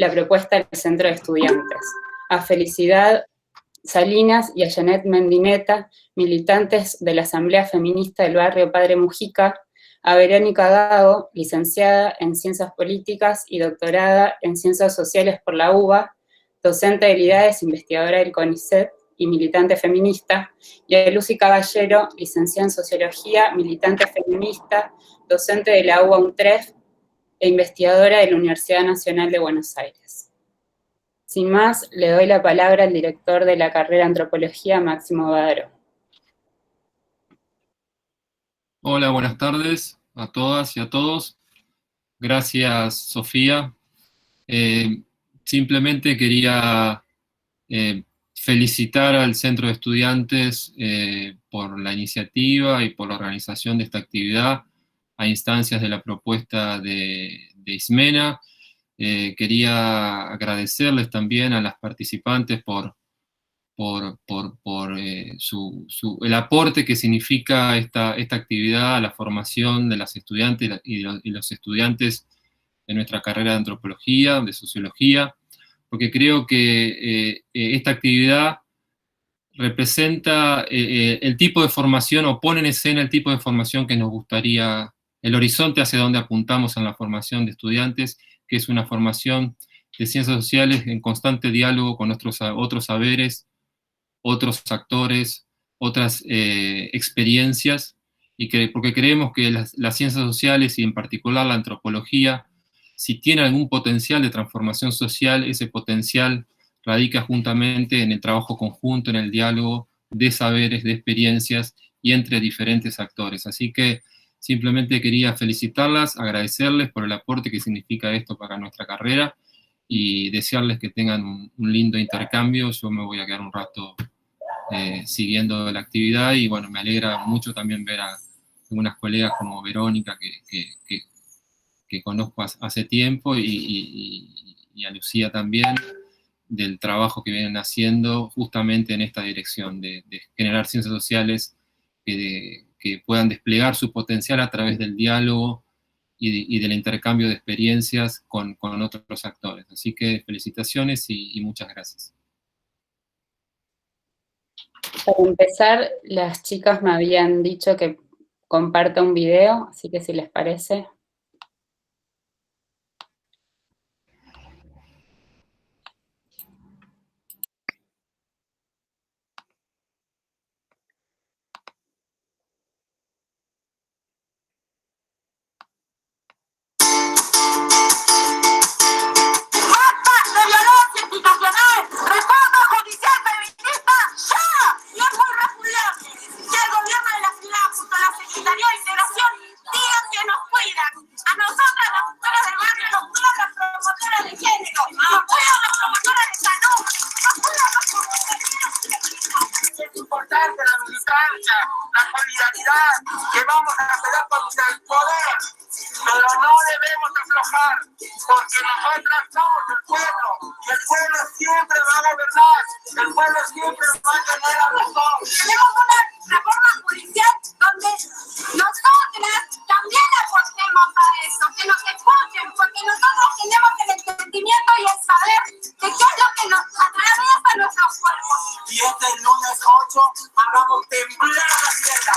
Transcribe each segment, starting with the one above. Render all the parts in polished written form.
la propuesta del Centro de Estudiantes. A Felicidad Salinas y a Janet Mendineta, militantes de la Asamblea Feminista del barrio Padre Mujica, a Verónica Gago, licenciada en Ciencias Políticas y doctorada en Ciencias Sociales por la UBA, docente de Habilidades, investigadora del CONICET y militante feminista, y a Lucy Caballero, licenciada en Sociología, militante feminista, docente de la UBA UNTREF e investigadora de la Universidad Nacional de Buenos Aires. Sin más, le doy la palabra al director de la carrera Antropología, Máximo Badaro. Hola, buenas tardes a todas y a todos. Gracias, Sofía. Simplemente quería felicitar al Centro de Estudiantes por la iniciativa y por la organización de esta actividad a instancias de la propuesta de Ismena. Quería agradecerles también a las participantes por el aporte que significa esta actividad a la formación de las estudiantes y los estudiantes de nuestra carrera de Antropología, de Sociología, porque creo que esta actividad representa el tipo de formación, o pone en escena el tipo de formación que nos gustaría, el horizonte hacia donde apuntamos en la formación de estudiantes, que es una formación de ciencias sociales en constante diálogo con nuestros otros saberes, otros actores, otras experiencias, porque creemos que las ciencias sociales, y en particular la antropología, si tiene algún potencial de transformación social, ese potencial radica justamente en el trabajo conjunto, en el diálogo de saberes, de experiencias y entre diferentes actores. Así que simplemente quería felicitarlas, agradecerles por el aporte que significa esto para nuestra carrera y desearles que tengan un lindo intercambio. Yo me voy a quedar un rato siguiendo la actividad y bueno, me alegra mucho también ver a algunas colegas como Verónica que conozco hace tiempo y a Lucía también, del trabajo que vienen haciendo justamente en esta dirección de generar ciencias sociales que puedan desplegar su potencial a través del diálogo y del intercambio de experiencias con otros actores. Así que felicitaciones y muchas gracias. Para empezar, las chicas me habían dicho que comparta un video, así que si les parece. Que vamos a pelear contra el poder, pero no debemos aflojar, porque nosotros somos el pueblo, y el pueblo siempre va a gobernar, el pueblo siempre va a tener la razón. Tenemos una reforma judicial donde nosotras también apostemos a eso, que nos escuchen, porque nosotros tenemos el entendimiento y el saber de qué es lo que nos atraviesa nuestros cuerpos. Y este lunes 8 hagamos temblar la tierra.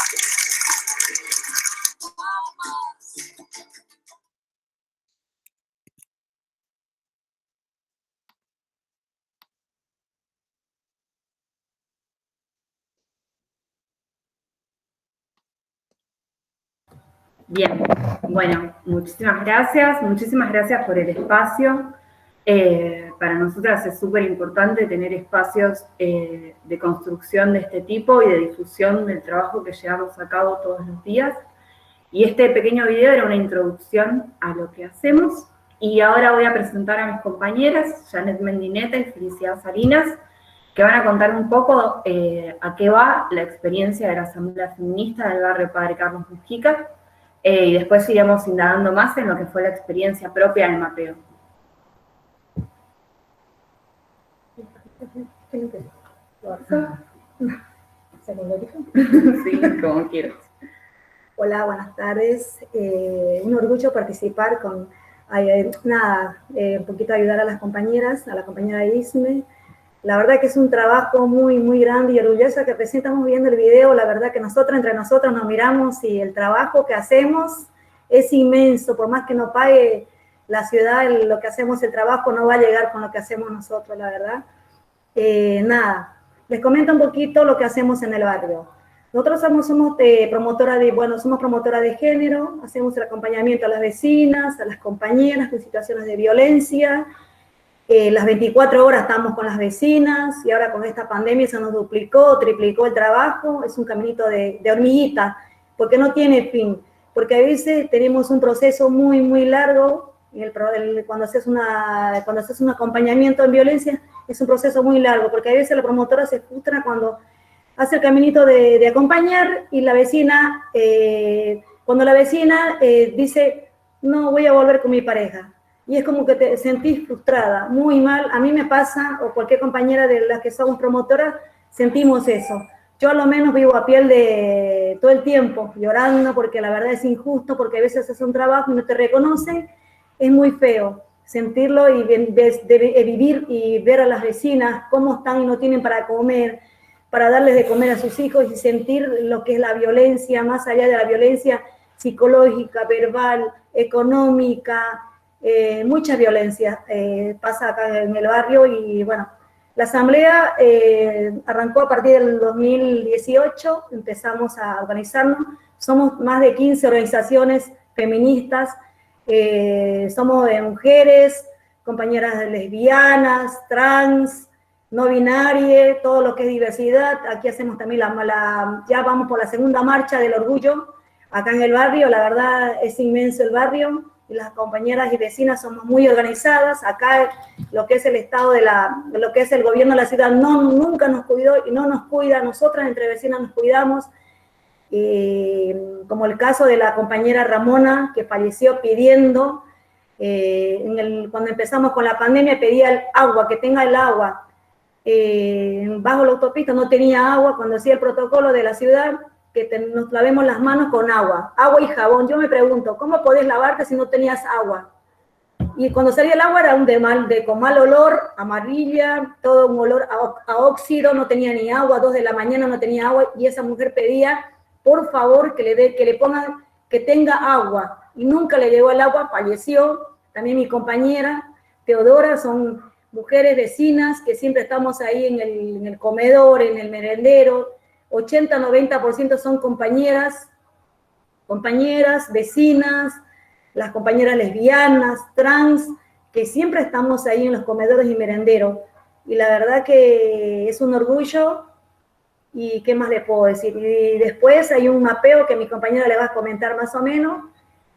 Bien, bueno, muchísimas gracias por el espacio. Para nosotras es súper importante tener espacios de construcción de este tipo y de difusión del trabajo que llevamos a cabo todos los días. Y este pequeño video era una introducción a lo que hacemos. Y ahora voy a presentar a mis compañeras, Janet Mendineta y Felicidad Salinas, que van a contar un poco a qué va la experiencia de la Asamblea Feminista del barrio Padre Carlos Mujica. Y después iremos indagando más en lo que fue la experiencia propia del mapeo. Sí, como quieras. Hola, buenas tardes. Un orgullo participar con un poquito ayudar a las compañeras, a la compañera Isme. La verdad que es un trabajo muy, muy grande y orgullosa que recién estamos viendo el video. La verdad que nosotros, entre nosotros, nos miramos y el trabajo que hacemos es inmenso. Por más que no pague la ciudad, lo que hacemos, el trabajo no va a llegar con lo que hacemos nosotros, la verdad. Les comento un poquito lo que hacemos en el barrio. Nosotros somos promotora de género, hacemos el acompañamiento a las vecinas, a las compañeras con situaciones de violencia. Las 24 horas estamos con las vecinas y ahora con esta pandemia se nos duplicó, triplicó el trabajo. Es un caminito de hormiguita, porque no tiene fin. Porque a veces tenemos un proceso muy, muy largo. Cuando haces un acompañamiento en violencia, es un proceso muy largo, porque a veces la promotora se frustra cuando hace el caminito de acompañar y la vecina, cuando la vecina dice, no, voy a volver con mi pareja. Y es como que te sentís frustrada, muy mal. A mí me pasa, o cualquier compañera de las que somos promotoras, sentimos eso. Yo a lo menos vivo a piel de todo el tiempo, llorando, porque la verdad es injusto, porque a veces haces un trabajo y no te reconocen. Es muy feo sentirlo y vivir y ver a las vecinas cómo están y no tienen para comer, para darles de comer a sus hijos y sentir lo que es la violencia, más allá de la violencia psicológica, verbal, económica, mucha violencia pasa acá en el barrio. Y bueno, la asamblea arrancó a partir del 2018, empezamos a organizarnos, somos más de 15 organizaciones feministas, somos de mujeres, compañeras lesbianas, trans, no binaria, todo lo que es diversidad. Aquí hacemos también ya vamos por la segunda marcha del orgullo acá en el barrio. La verdad es inmenso el barrio y las compañeras y vecinas somos muy organizadas. Acá lo que es el estado lo que es el gobierno de la ciudad nunca nos cuidó y no nos cuida. Nosotras entre vecinas nos cuidamos. Como el caso de la compañera Ramona, que falleció pidiendo, cuando empezamos con la pandemia, pedía el agua, que tenga el agua. Bajo la autopista no tenía agua, cuando hacía el protocolo de la ciudad, que nos lavemos las manos con agua y jabón. Yo me pregunto, ¿cómo podés lavarte si no tenías agua? Y cuando salía el agua era con mal olor, amarilla, todo un olor a óxido, no tenía ni agua, 2 de la mañana no tenía agua, y esa mujer pedía, por favor, que le pongan, que tenga agua, y nunca le llegó el agua, falleció. También mi compañera Teodora, son mujeres vecinas que siempre estamos ahí en el comedor, en el merendero. 80-90% son compañeras, vecinas, las compañeras lesbianas, trans, que siempre estamos ahí en los comedores y merenderos. Y la verdad que es un orgullo. ¿Y qué más le puedo decir? Y después hay un mapeo que mi compañera le va a comentar más o menos.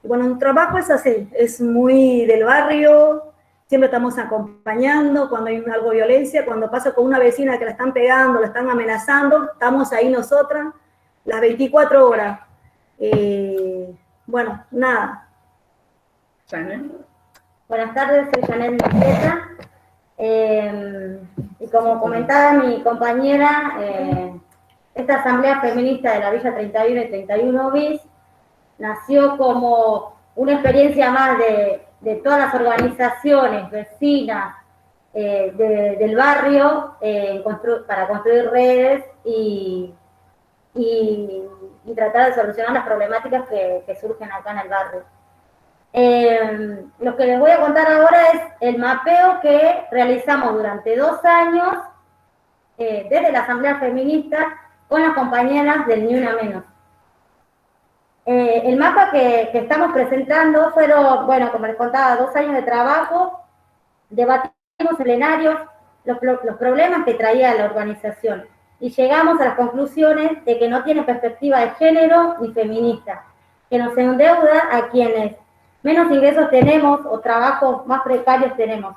Y bueno, un trabajo es así, es muy del barrio, siempre estamos acompañando cuando hay algo de violencia, cuando pasa con una vecina que la están pegando, la están amenazando, estamos ahí nosotras, las 24 horas. Bueno, nada. Janet. Buenas tardes, soy Janet Mendoza. Y como comentaba mi compañera, esta asamblea feminista de la Villa 31 y 31 bis nació como una experiencia más de todas las organizaciones vecinas del barrio para construir redes y tratar de solucionar las problemáticas que surgen acá en el barrio. Lo que les voy a contar ahora es el mapeo que realizamos durante 2 años desde la Asamblea Feminista con las compañeras del Ni Una Menos. El mapa que estamos presentando fueron, bueno, como les contaba, 2 años de trabajo, debatimos plenarios los problemas que traía la organización y llegamos a las conclusiones de que no tiene perspectiva de género ni feminista, que nos endeuda a quienes menos ingresos tenemos o trabajos más precarios tenemos,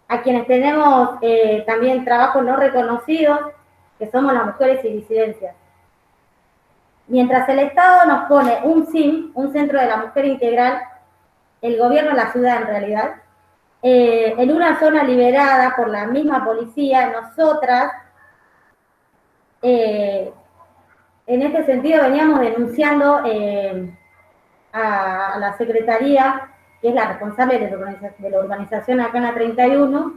a quienes tenemos también trabajos no reconocidos, que somos las mujeres y disidencias. Mientras el Estado nos pone un CIM, un Centro de la Mujer Integral, el gobierno de la ciudad en realidad, en una zona liberada por la misma policía, nosotras, en este sentido veníamos denunciando a la Secretaría que es la responsable de la urbanización acá en la 31,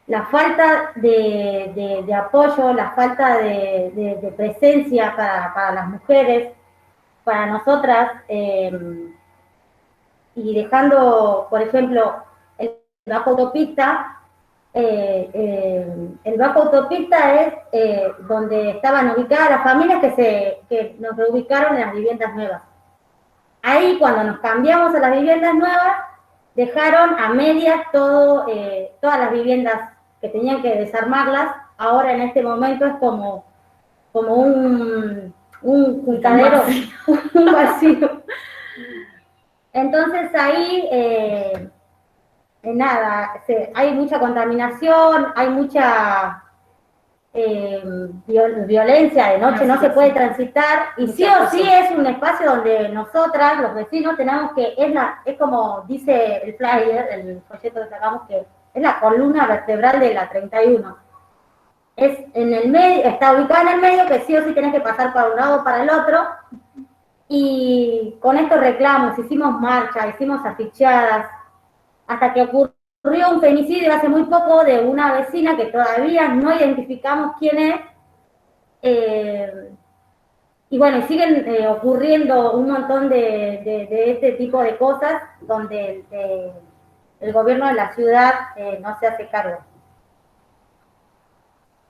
la falta de apoyo, la falta de presencia para las mujeres, para nosotras, y dejando, por ejemplo, el bajo autopista. El bajo autopista es donde estaban ubicadas las familias que nos reubicaron en las viviendas nuevas. Ahí, cuando nos cambiamos a las viviendas nuevas, dejaron a medias todas las viviendas que tenían que desarmarlas. Ahora, en este momento, es como un juntadero, un vacío. Entonces, ahí... nada, hay mucha contaminación, hay mucha violencia de noche, no se puede transitar, y sí o sí es un espacio donde nosotras, los vecinos, tenemos que, es como dice el flyer, el folleto que sacamos, que es la columna vertebral de la 31. Es en el medio, está ubicada en el medio, que sí o sí tenés que pasar para un lado o para el otro, y con estos reclamos hicimos marchas, hicimos afichadas, hasta que ocurrió un femicidio hace muy poco de una vecina que todavía no identificamos quién es. Y bueno, siguen ocurriendo un montón de este tipo de cosas donde el gobierno de la ciudad no se hace cargo.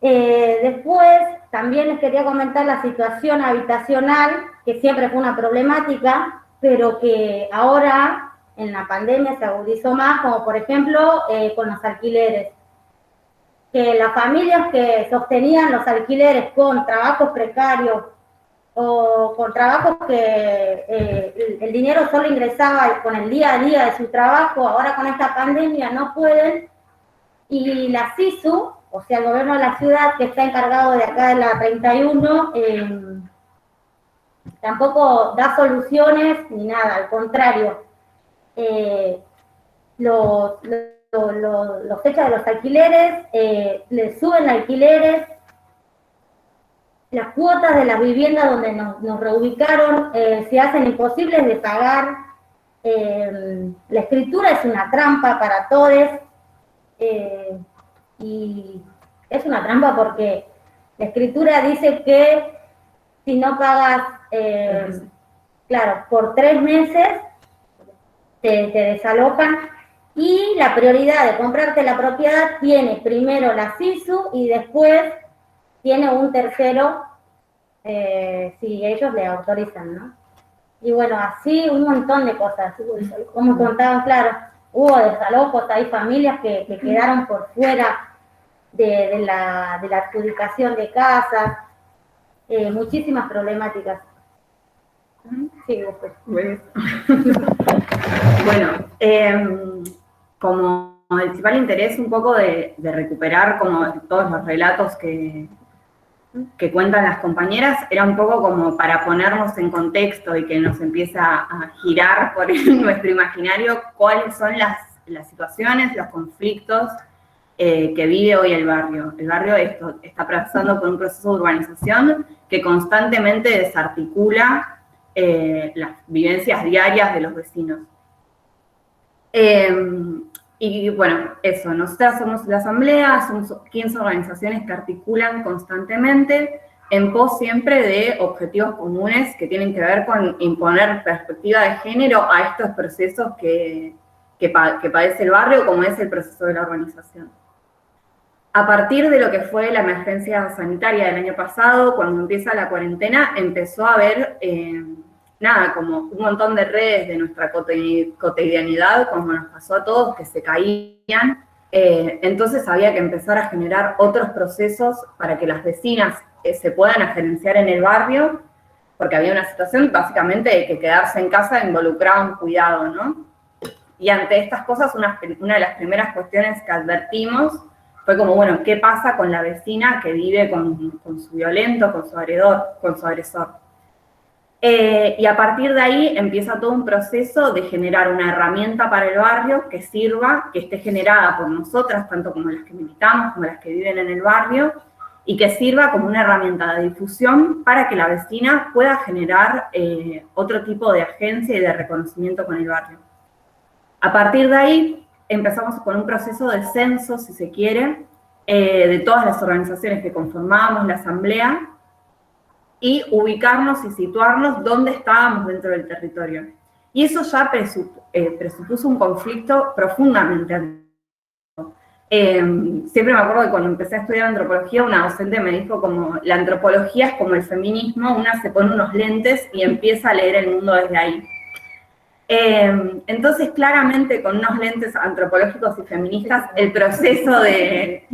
Después, también les quería comentar la situación habitacional, que siempre fue una problemática, pero que ahora... en la pandemia se agudizó más, como por ejemplo con los alquileres. Que las familias que sostenían los alquileres con trabajos precarios o con trabajos que el dinero solo ingresaba con el día a día de su trabajo, ahora con esta pandemia no pueden. Y la SISU, o sea, el gobierno de la ciudad, que está encargado de acá de la 31, tampoco da soluciones ni nada, al contrario. Los fechas de los alquileres, les suben alquileres, las cuotas de las viviendas donde nos reubicaron se hacen imposibles de pagar, la escritura es una trampa para todos, y es una trampa porque la escritura dice que si no pagas, claro, por 3 meses, te desalojan, y la prioridad de comprarte la propiedad tiene primero la SISU y después tiene un tercero si ellos le autorizan, ¿no? Y bueno, así un montón de cosas, como contaban, claro, hubo desalojos, hay familias que quedaron por fuera de la adjudicación de casas, muchísimas problemáticas. Sí, después. Bueno, como el principal interés un poco de recuperar como todos los relatos que cuentan las compañeras, era un poco como para ponernos en contexto y que nos empiece a girar por nuestro imaginario cuáles son las situaciones, los conflictos que vive hoy el barrio. El barrio está pasando por un proceso de urbanización que constantemente desarticula las vivencias diarias de los vecinos. Y bueno, eso, nosotras somos la asamblea, somos 15 organizaciones que articulan constantemente en pos siempre de objetivos comunes que tienen que ver con imponer perspectiva de género a estos procesos que padece el barrio, como es el proceso de la urbanización. A partir de lo que fue la emergencia sanitaria del año pasado, cuando empieza la cuarentena, empezó a haber, como un montón de redes de nuestra cotidianidad, como nos pasó a todos, que se caían. Entonces había que empezar a generar otros procesos para que las vecinas se puedan agenciar en el barrio, porque había una situación básicamente de que quedarse en casa involucraba un cuidado, ¿no? Y ante estas cosas, una de las primeras cuestiones que advertimos fue como, bueno, ¿qué pasa con la vecina que vive con su violento, con su agresor? Y a partir de ahí empieza todo un proceso de generar una herramienta para el barrio que sirva, que esté generada por nosotras, tanto como las que militamos, como las que viven en el barrio, y que sirva como una herramienta de difusión para que la vecina pueda generar otro tipo de agencia y de reconocimiento con el barrio. A partir de ahí empezamos con un proceso de censo, si se quiere, de todas las organizaciones que conformábamos la asamblea y ubicarnos y situarnos dónde estábamos dentro del territorio. Y eso ya presupuso un conflicto profundamente antiguo. Siempre me acuerdo que cuando empecé a estudiar antropología, una docente me dijo como, la antropología es como el feminismo, una se pone unos lentes y empieza a leer el mundo desde ahí. Entonces, claramente, con unos lentes antropológicos y feministas, el proceso de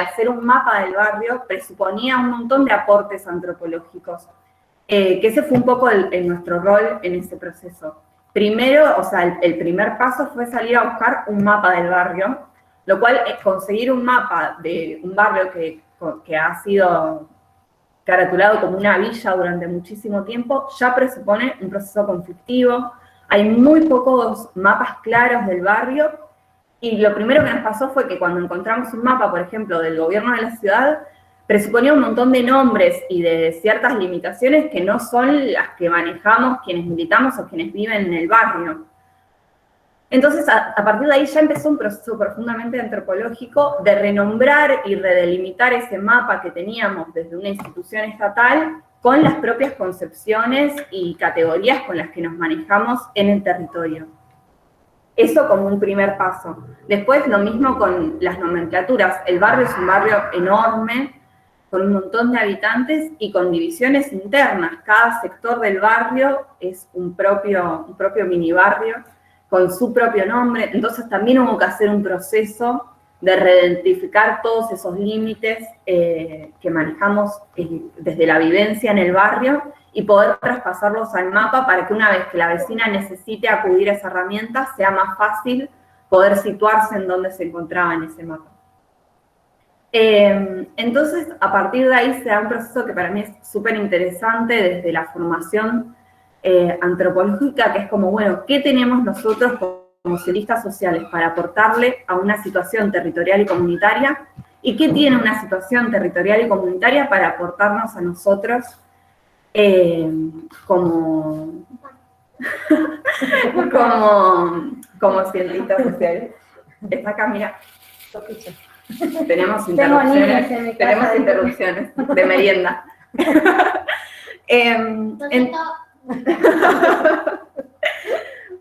hacer un mapa del barrio presuponía un montón de aportes antropológicos, que ese fue un poco nuestro rol en ese proceso. Primero, o sea, el primer paso fue salir a buscar un mapa del barrio, lo cual conseguir un mapa de un barrio que ha sido caratulado como una villa durante muchísimo tiempo, ya presupone un proceso conflictivo. Hay muy pocos mapas claros del barrio, y lo primero que nos pasó fue que cuando encontramos un mapa, por ejemplo, del gobierno de la ciudad, presuponía un montón de nombres y de ciertas limitaciones que no son las que manejamos quienes militamos o quienes viven en el barrio. Entonces, a partir de ahí ya empezó un proceso profundamente antropológico de renombrar y redelimitar ese mapa que teníamos desde una institución estatal con las propias concepciones y categorías con las que nos manejamos en el territorio. Eso como un primer paso. Después, lo mismo con las nomenclaturas. El barrio es un barrio enorme, con un montón de habitantes y con divisiones internas. Cada sector del barrio es un propio mini barrio con su propio nombre. Entonces también hubo que hacer un proceso de reidentificar todos esos límites que manejamos desde la vivencia en el barrio y poder traspasarlos al mapa para que una vez que la vecina necesite acudir a esa herramienta sea más fácil poder situarse en donde se encontraba en ese mapa. Entonces, a partir de ahí se da un proceso que para mí es súper interesante desde la formación antropológica, que es como, bueno, ¿qué tenemos nosotros como cientistas sociales para aportarle a una situación territorial y comunitaria? ¿Y qué tiene una situación territorial y comunitaria para aportarnos a nosotros como cientistas sociales? Está acá, mira. Tenemos interrupciones de merienda.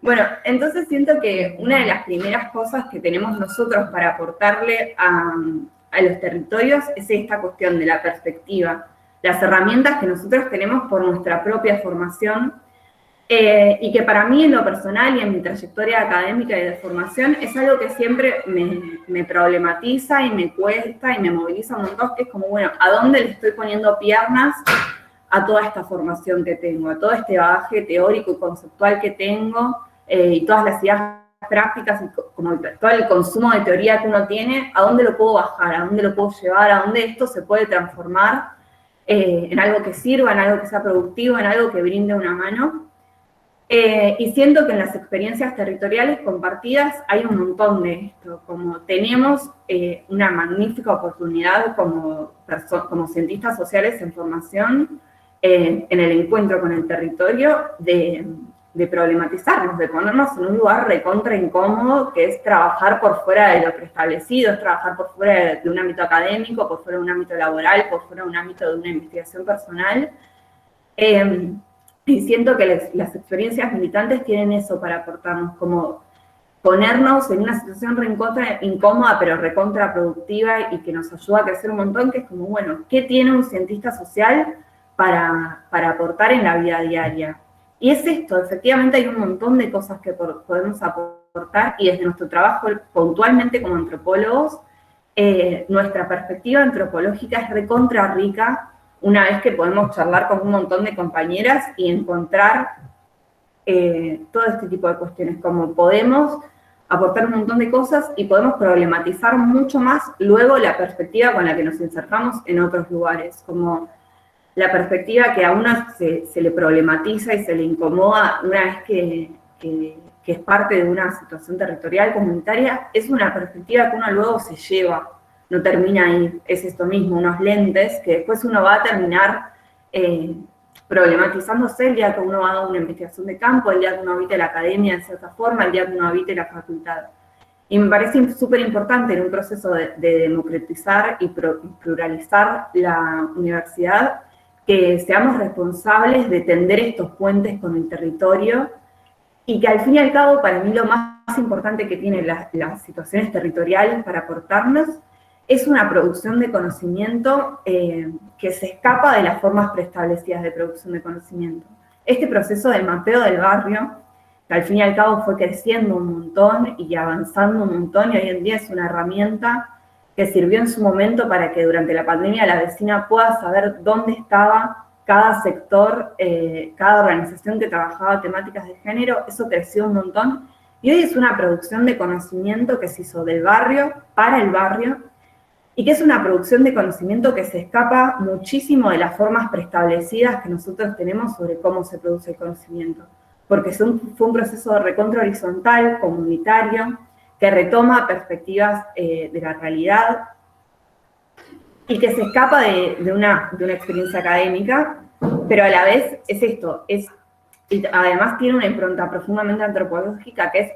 Bueno, entonces siento que una de las primeras cosas que tenemos nosotros para aportarle a los territorios es esta cuestión de la perspectiva, las herramientas que nosotros tenemos por nuestra propia formación, y que para mí en lo personal y en mi trayectoria académica y de formación es algo que siempre me problematiza y me cuesta y me moviliza un montón, que es como, bueno, ¿a dónde le estoy poniendo piernas a toda esta formación que tengo, a todo este bagaje teórico y conceptual que tengo, y todas las ideas prácticas, y como todo el consumo de teoría que uno tiene, ¿a dónde lo puedo bajar? ¿A dónde lo puedo llevar? ¿A dónde esto se puede transformar en algo que sirva, en algo que sea productivo, en algo que brinde una mano? Y siento que en las experiencias territoriales compartidas hay un montón de esto, como tenemos una magnífica oportunidad como cientistas sociales en formación, en el encuentro con el territorio, de problematizarnos, de ponernos en un lugar recontra incómodo, que es trabajar por fuera de lo preestablecido, es trabajar por fuera de un ámbito académico, por fuera de un ámbito laboral, por fuera de un ámbito de una investigación personal. Y siento que las experiencias militantes tienen eso para aportarnos, como ponernos en una situación recontra incómoda, pero recontra productiva y que nos ayuda a crecer un montón, que es como, bueno, ¿qué tiene un cientista social para aportar en la vida diaria? Y es esto, efectivamente hay un montón de cosas que podemos aportar, y desde nuestro trabajo puntualmente como antropólogos, nuestra perspectiva antropológica es recontra rica, una vez que podemos charlar con un montón de compañeras y encontrar todo este tipo de cuestiones, como podemos aportar un montón de cosas y podemos problematizar mucho más luego la perspectiva con la que nos insertamos en otros lugares, como la perspectiva que a uno se le problematiza y se le incomoda una vez que es parte de una situación territorial comunitaria, es una perspectiva que uno luego se lleva no termina ahí, es esto mismo, unos lentes que después uno va a terminar problematizándose el día que uno haga una investigación de campo, el día que uno habite la academia de cierta forma, el día que uno habite la facultad. Y me parece súper importante en un proceso de democratizar y pluralizar la universidad, que seamos responsables de tender estos puentes con el territorio, y que al fin y al cabo, para mí lo más importante que tienen las situaciones territoriales para aportarnos es una producción de conocimiento que se escapa de las formas preestablecidas de producción de conocimiento. Este proceso de mapeo del barrio, que al fin y al cabo fue creciendo un montón y avanzando un montón, y hoy en día es una herramienta que sirvió en su momento para que durante la pandemia la vecina pueda saber dónde estaba cada sector, cada organización que trabajaba temáticas de género. Eso creció un montón, y hoy es una producción de conocimiento que se hizo del barrio para el barrio, y que es una producción de conocimiento que se escapa muchísimo de las formas preestablecidas que nosotros tenemos sobre cómo se produce el conocimiento, porque fue un proceso recontra horizontal, comunitario, que retoma perspectivas de la realidad, y que se escapa de una experiencia académica, pero a la vez es esto, y además tiene una impronta profundamente antropológica, que es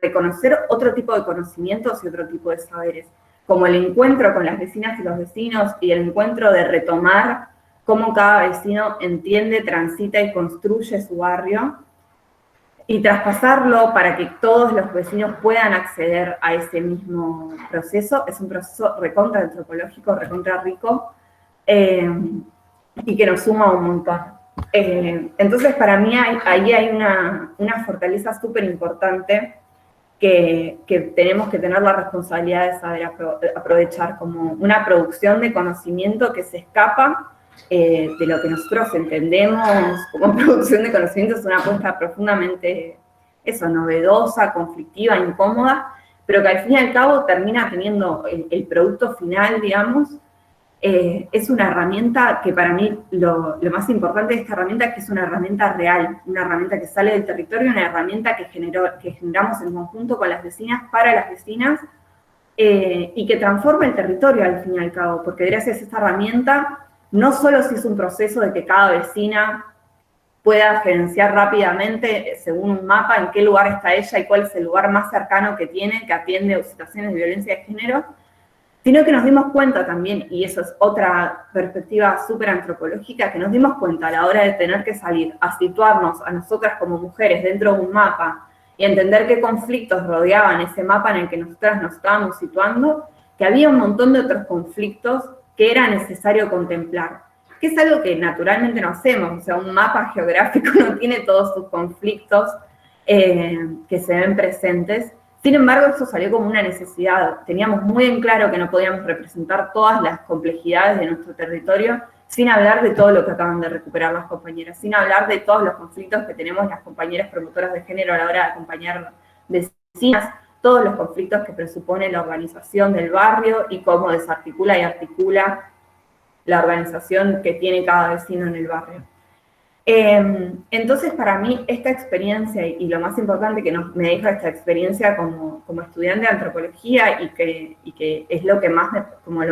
reconocer otro tipo de conocimientos y otro tipo de saberes, como el encuentro con las vecinas y los vecinos, y el encuentro de retomar cómo cada vecino entiende, transita y construye su barrio, y traspasarlo para que todos los vecinos puedan acceder a ese mismo proceso. Es un proceso recontra antropológico, recontra rico, y que nos suma un montón. Entonces, para mí ahí hay una fortaleza súper importante que tenemos que tener la responsabilidad de saber aprovechar, como una producción de conocimiento que se escapa de lo que nosotros entendemos como producción de conocimiento. Es una apuesta profundamente, novedosa, conflictiva, incómoda, pero que al fin y al cabo termina teniendo el producto final, digamos. Es una herramienta que para mí lo más importante de esta herramienta es que es una herramienta real, una herramienta que sale del territorio, una herramienta que generamos en conjunto con las vecinas, para las vecinas, y que transforma el territorio al fin y al cabo, porque gracias a esta herramienta no solo se hizo un proceso de que cada vecina pueda gerenciar rápidamente, según un mapa, en qué lugar está ella y cuál es el lugar más cercano que tiene, que atiende situaciones de violencia de género, sino que nos dimos cuenta también, y eso es otra perspectiva súper antropológica, que nos dimos cuenta a la hora de tener que salir a situarnos a nosotras como mujeres dentro de un mapa y entender qué conflictos rodeaban ese mapa en el que nosotras nos estábamos situando, que había un montón de otros conflictos que era necesario contemplar, que es algo que naturalmente no hacemos. O sea, un mapa geográfico no tiene todos sus conflictos que se ven presentes. Sin embargo, eso salió como una necesidad. Teníamos muy en claro que no podíamos representar todas las complejidades de nuestro territorio, sin hablar de todo lo que acaban de recuperar las compañeras, sin hablar de todos los conflictos que tenemos las compañeras promotoras de género a la hora de acompañar vecinas, todos los conflictos que presupone la organización del barrio y cómo desarticula y articula la organización que tiene cada vecino en el barrio. Entonces, para mí, esta experiencia, y lo más importante que me deja esta experiencia como estudiante de antropología, y que es lo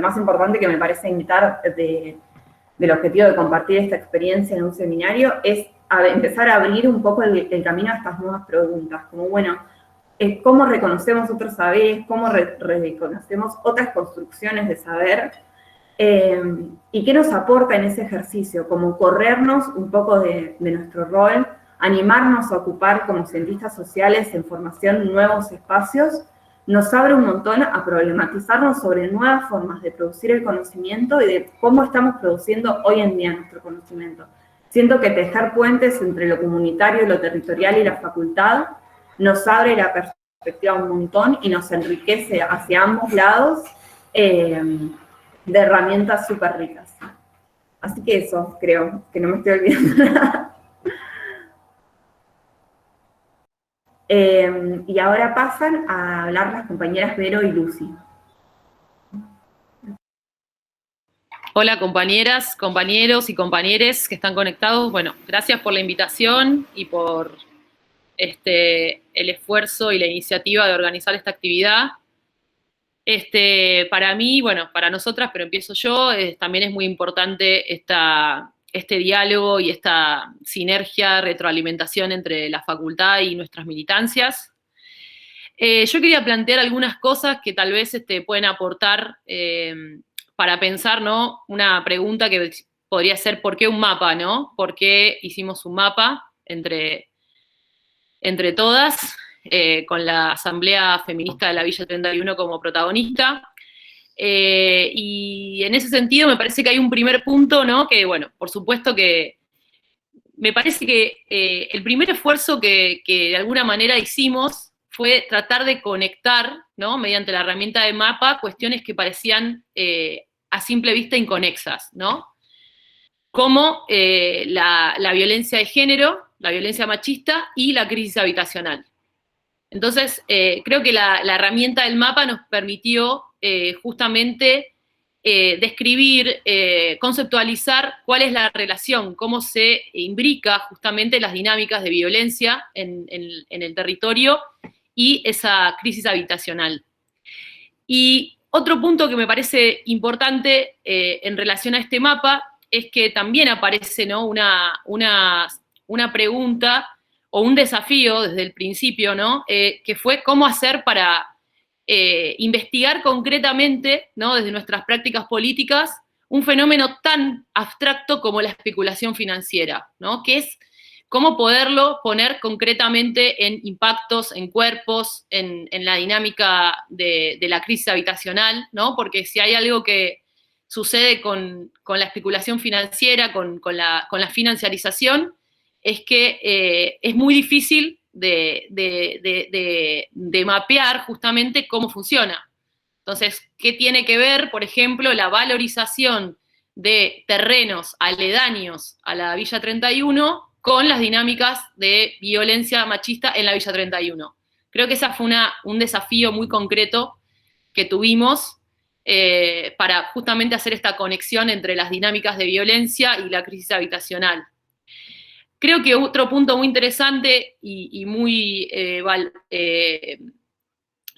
más importante que me parece invitar del objetivo de compartir esta experiencia en un seminario, es empezar a abrir un poco el camino a estas nuevas preguntas, como, bueno, cómo reconocemos otros saberes, cómo reconocemos otras construcciones de saber, y qué nos aporta en ese ejercicio, como corrernos un poco de nuestro rol, animarnos a ocupar como cientistas sociales en formación nuevos espacios, nos abre un montón a problematizarnos sobre nuevas formas de producir el conocimiento y de cómo estamos produciendo hoy en día nuestro conocimiento. Siento que tejer puentes entre lo comunitario, lo territorial y la facultad nos abre la perspectiva un montón y nos enriquece hacia ambos lados de herramientas súper ricas. Así que eso, creo, que no me estoy olvidando nada. Y ahora pasan a hablar las compañeras Vero y Lucy. Hola compañeras, compañeros y compañeres que están conectados. Bueno, gracias por la invitación y por el esfuerzo y la iniciativa de organizar esta actividad. Para mí, bueno, para nosotras, pero empiezo yo, también es muy importante este diálogo y esta sinergia, retroalimentación entre la facultad y nuestras militancias. Yo quería plantear algunas cosas que tal vez pueden aportar para pensar, ¿no? Una pregunta que podría ser, ¿por qué un mapa, no? ¿Por qué hicimos un mapa entre todas, con la Asamblea Feminista de la Villa 31 como protagonista? Y en ese sentido me parece que hay un primer punto, ¿no? Que, bueno, por supuesto que me parece que el primer esfuerzo que de alguna manera hicimos fue tratar de conectar, ¿no? Mediante la herramienta de mapa, cuestiones que parecían a simple vista inconexas, ¿no? Como la violencia de género, la violencia machista y la crisis habitacional. Entonces, creo que la herramienta del mapa nos permitió justamente describir, conceptualizar cuál es la relación, cómo se imbrica justamente las dinámicas de violencia en el territorio y esa crisis habitacional. Y otro punto que me parece importante en relación a este mapa es que también aparece, ¿no? una pregunta o un desafío desde el principio, ¿no? Que fue cómo hacer para investigar concretamente, ¿no? Desde nuestras prácticas políticas, un fenómeno tan abstracto como la especulación financiera, ¿no? Que es cómo poderlo poner concretamente en impactos, en cuerpos, en la dinámica de la crisis habitacional, ¿no? Porque si hay algo que sucede con la especulación financiera, con la financiarización, es que es muy difícil de mapear justamente cómo funciona. Entonces, ¿qué tiene que ver, por ejemplo, la valorización de terrenos aledaños a la Villa 31 con las dinámicas de violencia machista en la Villa 31? Creo que ese fue un desafío muy concreto que tuvimos para justamente hacer esta conexión entre las dinámicas de violencia y la crisis habitacional. Creo que otro punto muy interesante y muy,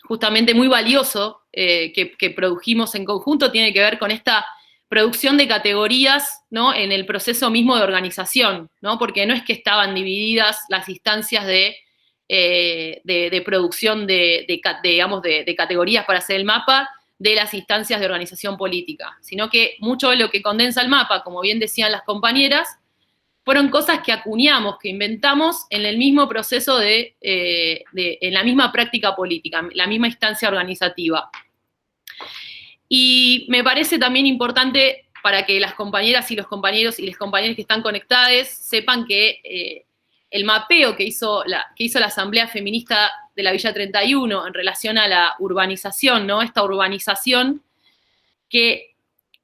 justamente muy valioso que produjimos en conjunto tiene que ver con esta producción de categorías, ¿no? En el proceso mismo de organización, ¿no? Porque no es que estaban divididas las instancias de producción digamos, de categorías para hacer el mapa de las instancias de organización política, sino que mucho de lo que condensa el mapa, como bien decían las compañeras, fueron cosas que acuñamos, que inventamos en el mismo proceso en la misma práctica política, la misma instancia organizativa. Y me parece también importante para que las compañeras y los compañeros y las compañeras que están conectadas sepan que el mapeo que hizo la Asamblea Feminista de la Villa 31 en relación a la urbanización, ¿no? Esta urbanización que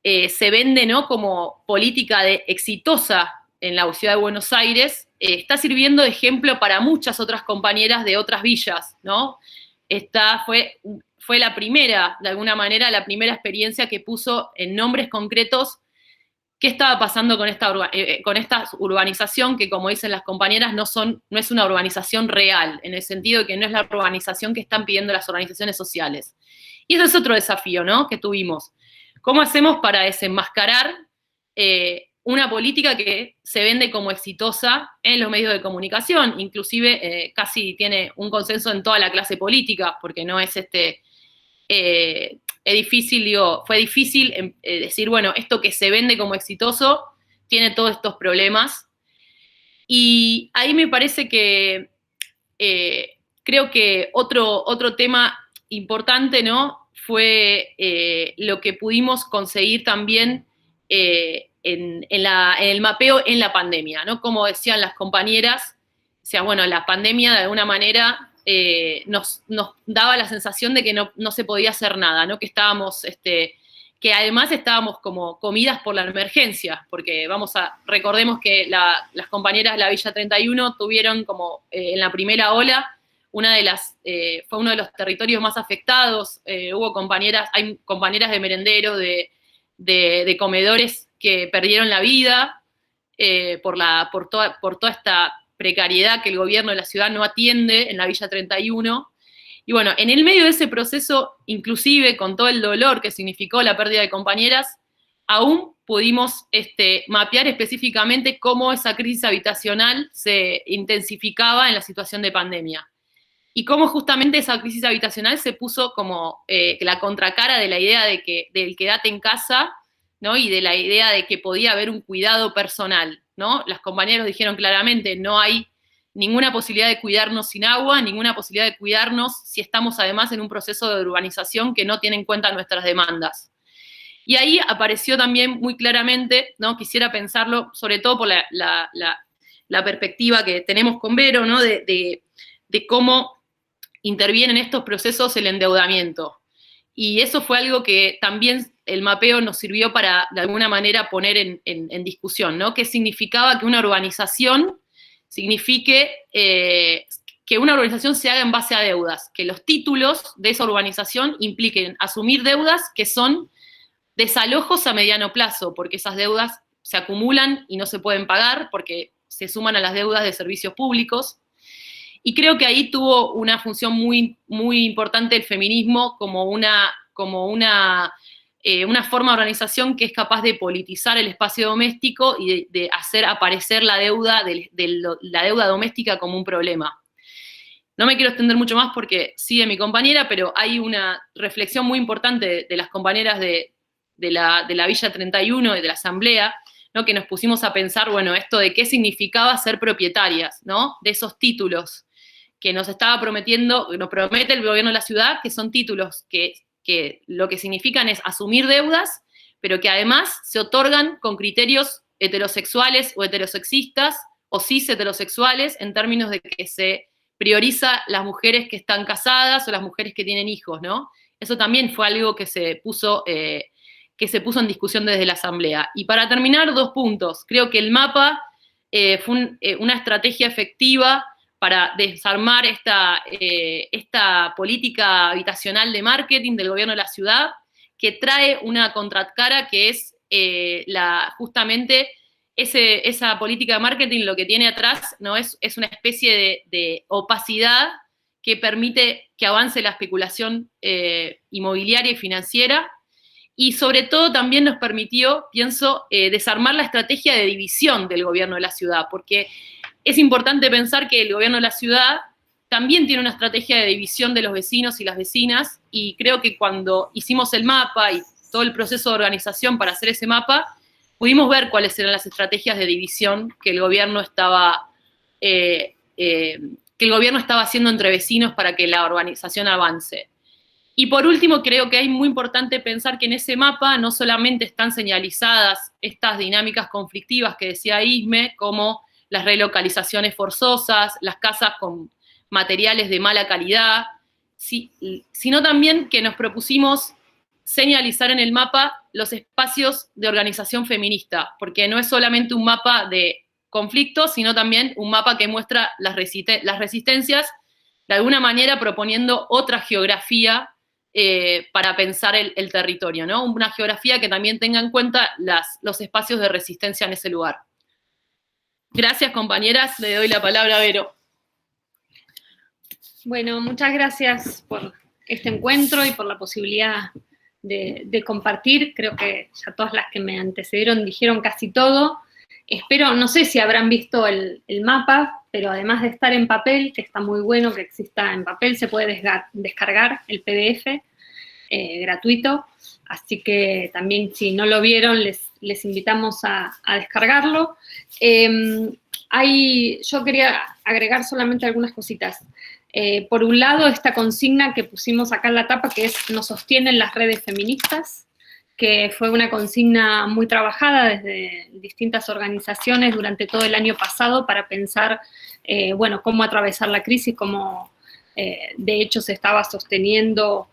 se vende, ¿no? Como política exitosa en la ciudad de Buenos Aires, está sirviendo de ejemplo para muchas otras compañeras de otras villas, ¿no? Esta fue la primera, de alguna manera, la primera experiencia que puso en nombres concretos qué estaba pasando con esta urbanización que, como dicen las compañeras, no es una urbanización real, en el sentido de que no es la urbanización que están pidiendo las organizaciones sociales. Y ese es otro desafío, ¿no? Que tuvimos. ¿Cómo hacemos para desenmascarar una política que se vende como exitosa en los medios de comunicación? Inclusive casi tiene un consenso en toda la clase política, porque no es es difícil, fue difícil decir, bueno, esto que se vende como exitoso tiene todos estos problemas. Y ahí me parece que creo que otro tema importante, ¿no? Fue lo que pudimos conseguir también en el mapeo en la pandemia, ¿no? Como decían las compañeras, o sea, bueno, la pandemia de alguna manera nos daba la sensación de que no se podía hacer nada, ¿no? Que estábamos, que además estábamos como comidas por la emergencia, porque recordemos que las compañeras de la Villa 31 tuvieron como en la primera ola, fue uno de los territorios más afectados, hay compañeras de merenderos, de comedores que perdieron la vida por toda esta precariedad que el gobierno de la ciudad no atiende en la Villa 31, Y bueno, en el medio de ese proceso, inclusive con todo el dolor que significó la pérdida de compañeras, aún pudimos mapear específicamente cómo esa crisis habitacional se intensificaba en la situación de pandemia. Y cómo justamente esa crisis habitacional se puso como la contracara de la idea del quédate en casa, ¿no? Y de la idea de que podía haber un cuidado personal, ¿no? Las compañeras dijeron claramente, no hay ninguna posibilidad de cuidarnos sin agua, ninguna posibilidad de cuidarnos si estamos además en un proceso de urbanización que no tiene en cuenta nuestras demandas. Y ahí apareció también muy claramente, ¿no? Quisiera pensarlo, sobre todo por la perspectiva que tenemos con Vero, ¿no? De cómo interviene en estos procesos el endeudamiento. Y eso fue algo que también el mapeo nos sirvió para, de alguna manera, poner en discusión, ¿no? ¿Qué significaba que una urbanización signifique que una urbanización se haga en base a deudas? Que los títulos de esa urbanización impliquen asumir deudas que son desalojos a mediano plazo, porque esas deudas se acumulan y no se pueden pagar, porque se suman a las deudas de servicios públicos. Y creo que ahí tuvo una función muy, muy importante el feminismo como una forma de organización que es capaz de politizar el espacio doméstico y de hacer aparecer la deuda, la deuda doméstica como un problema. No me quiero extender mucho más porque sigue mi compañera, pero hay una reflexión muy importante de las compañeras de la Villa 31 y de la Asamblea, ¿no? Que nos pusimos a pensar, bueno, esto de qué significaba ser propietarias, ¿no? De esos títulos que nos estaba prometiendo, nos promete el gobierno de la ciudad, que son títulos que lo que significan es asumir deudas, pero que además se otorgan con criterios heterosexuales o heterosexistas o cis heterosexuales en términos de que se prioriza las mujeres que están casadas o las mujeres que tienen hijos, ¿no? Eso también fue algo que se puso en discusión desde la Asamblea. Y para terminar, 2 puntos. Creo que el mapa fue una estrategia efectiva para desarmar esta política habitacional de marketing del gobierno de la ciudad, que trae una contracara que es justamente esa política de marketing, lo que tiene atrás, ¿no? Es una especie de opacidad que permite que avance la especulación inmobiliaria y financiera, y sobre todo también nos permitió, pienso, desarmar la estrategia de división del gobierno de la ciudad, porque es importante pensar que el gobierno de la ciudad también tiene una estrategia de división de los vecinos y las vecinas, y creo que cuando hicimos el mapa y todo el proceso de organización para hacer ese mapa, pudimos ver cuáles eran las estrategias de división que el gobierno estaba haciendo entre vecinos para que la urbanización avance. Y por último, creo que es muy importante pensar que en ese mapa no solamente están señalizadas estas dinámicas conflictivas que decía Isme, como las relocalizaciones forzosas, las casas con materiales de mala calidad, sino también que nos propusimos señalizar en el mapa los espacios de organización feminista, porque no es solamente un mapa de conflictos, sino también un mapa que muestra las resistencias, de alguna manera proponiendo otra geografía para pensar el territorio, ¿no? Una geografía que también tenga en cuenta los espacios de resistencia en ese lugar. Gracias, compañeras. Le doy la palabra a Vero. Bueno, muchas gracias por este encuentro y por la posibilidad de compartir. Creo que ya todas las que me antecedieron dijeron casi todo. Espero, no sé si habrán visto el mapa, pero además de estar en papel, que está muy bueno que exista en papel, se puede descargar el PDF gratuito. Así que también si no lo vieron, les invitamos a descargarlo. Yo quería agregar solamente algunas cositas. Por un lado, esta consigna que pusimos acá en la tapa, que es "nos sostienen las redes feministas", que fue una consigna muy trabajada desde distintas organizaciones durante todo el año pasado para pensar, cómo atravesar la crisis, cómo de hecho se estaba sosteniendo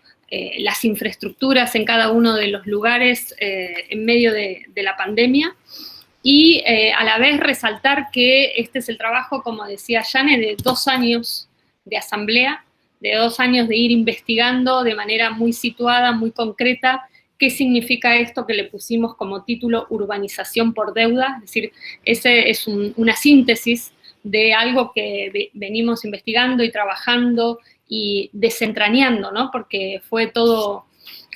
las infraestructuras en cada uno de los lugares en medio de la pandemia. Y a la vez resaltar que este es el trabajo, como decía Jane, de 2 años de asamblea, de 2 años de ir investigando de manera muy situada, muy concreta, qué significa esto que le pusimos como título urbanización por deuda. Es decir, ese es una síntesis de algo que venimos investigando y trabajando y desentrañando, ¿no? Porque fue todo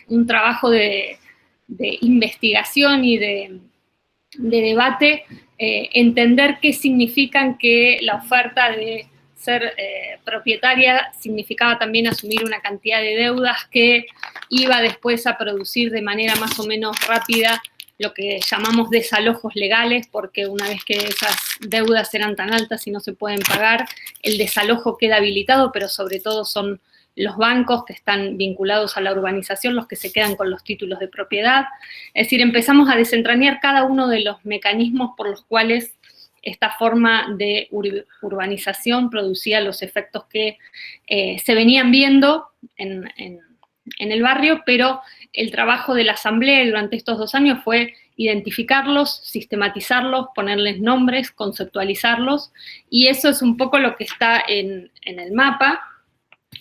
un trabajo de investigación y de debate, entender qué significan que la oferta de ser propietaria significaba también asumir una cantidad de deudas que iba después a producir de manera más o menos rápida lo que llamamos desalojos legales, porque una vez que esas deudas eran tan altas y no se pueden pagar, el desalojo queda habilitado, pero sobre todo son los bancos que están vinculados a la urbanización los que se quedan con los títulos de propiedad. Es decir, empezamos a desentrañar cada uno de los mecanismos por los cuales esta forma de urbanización producía los efectos que se venían viendo en el barrio, pero el trabajo de la Asamblea durante estos 2 años fue identificarlos, sistematizarlos, ponerles nombres, conceptualizarlos, y eso es un poco lo que está en el mapa.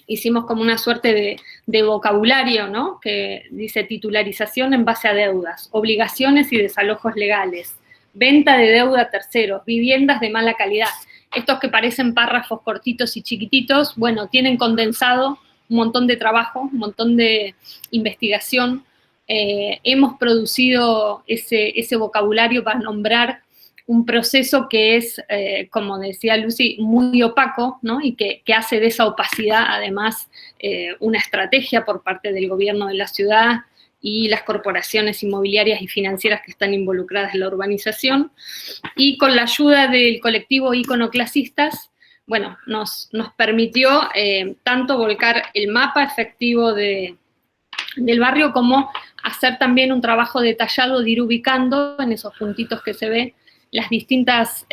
Hicimos como una suerte de vocabulario, ¿no? Que dice titularización en base a deudas, obligaciones y desalojos legales, venta de deuda a terceros, viviendas de mala calidad. Estos que parecen párrafos cortitos y chiquititos, bueno, tienen condensado un montón de trabajo, un montón de investigación. Hemos producido ese vocabulario para nombrar un proceso que es, como decía Lucy, muy opaco, ¿no? Y que hace de esa opacidad, además, una estrategia por parte del gobierno de la ciudad y las corporaciones inmobiliarias y financieras que están involucradas en la urbanización. Y con la ayuda del colectivo Iconoclasistas, bueno, nos permitió tanto volcar el mapa efectivo del barrio como hacer también un trabajo detallado de ir ubicando en esos puntitos que se ve las distintas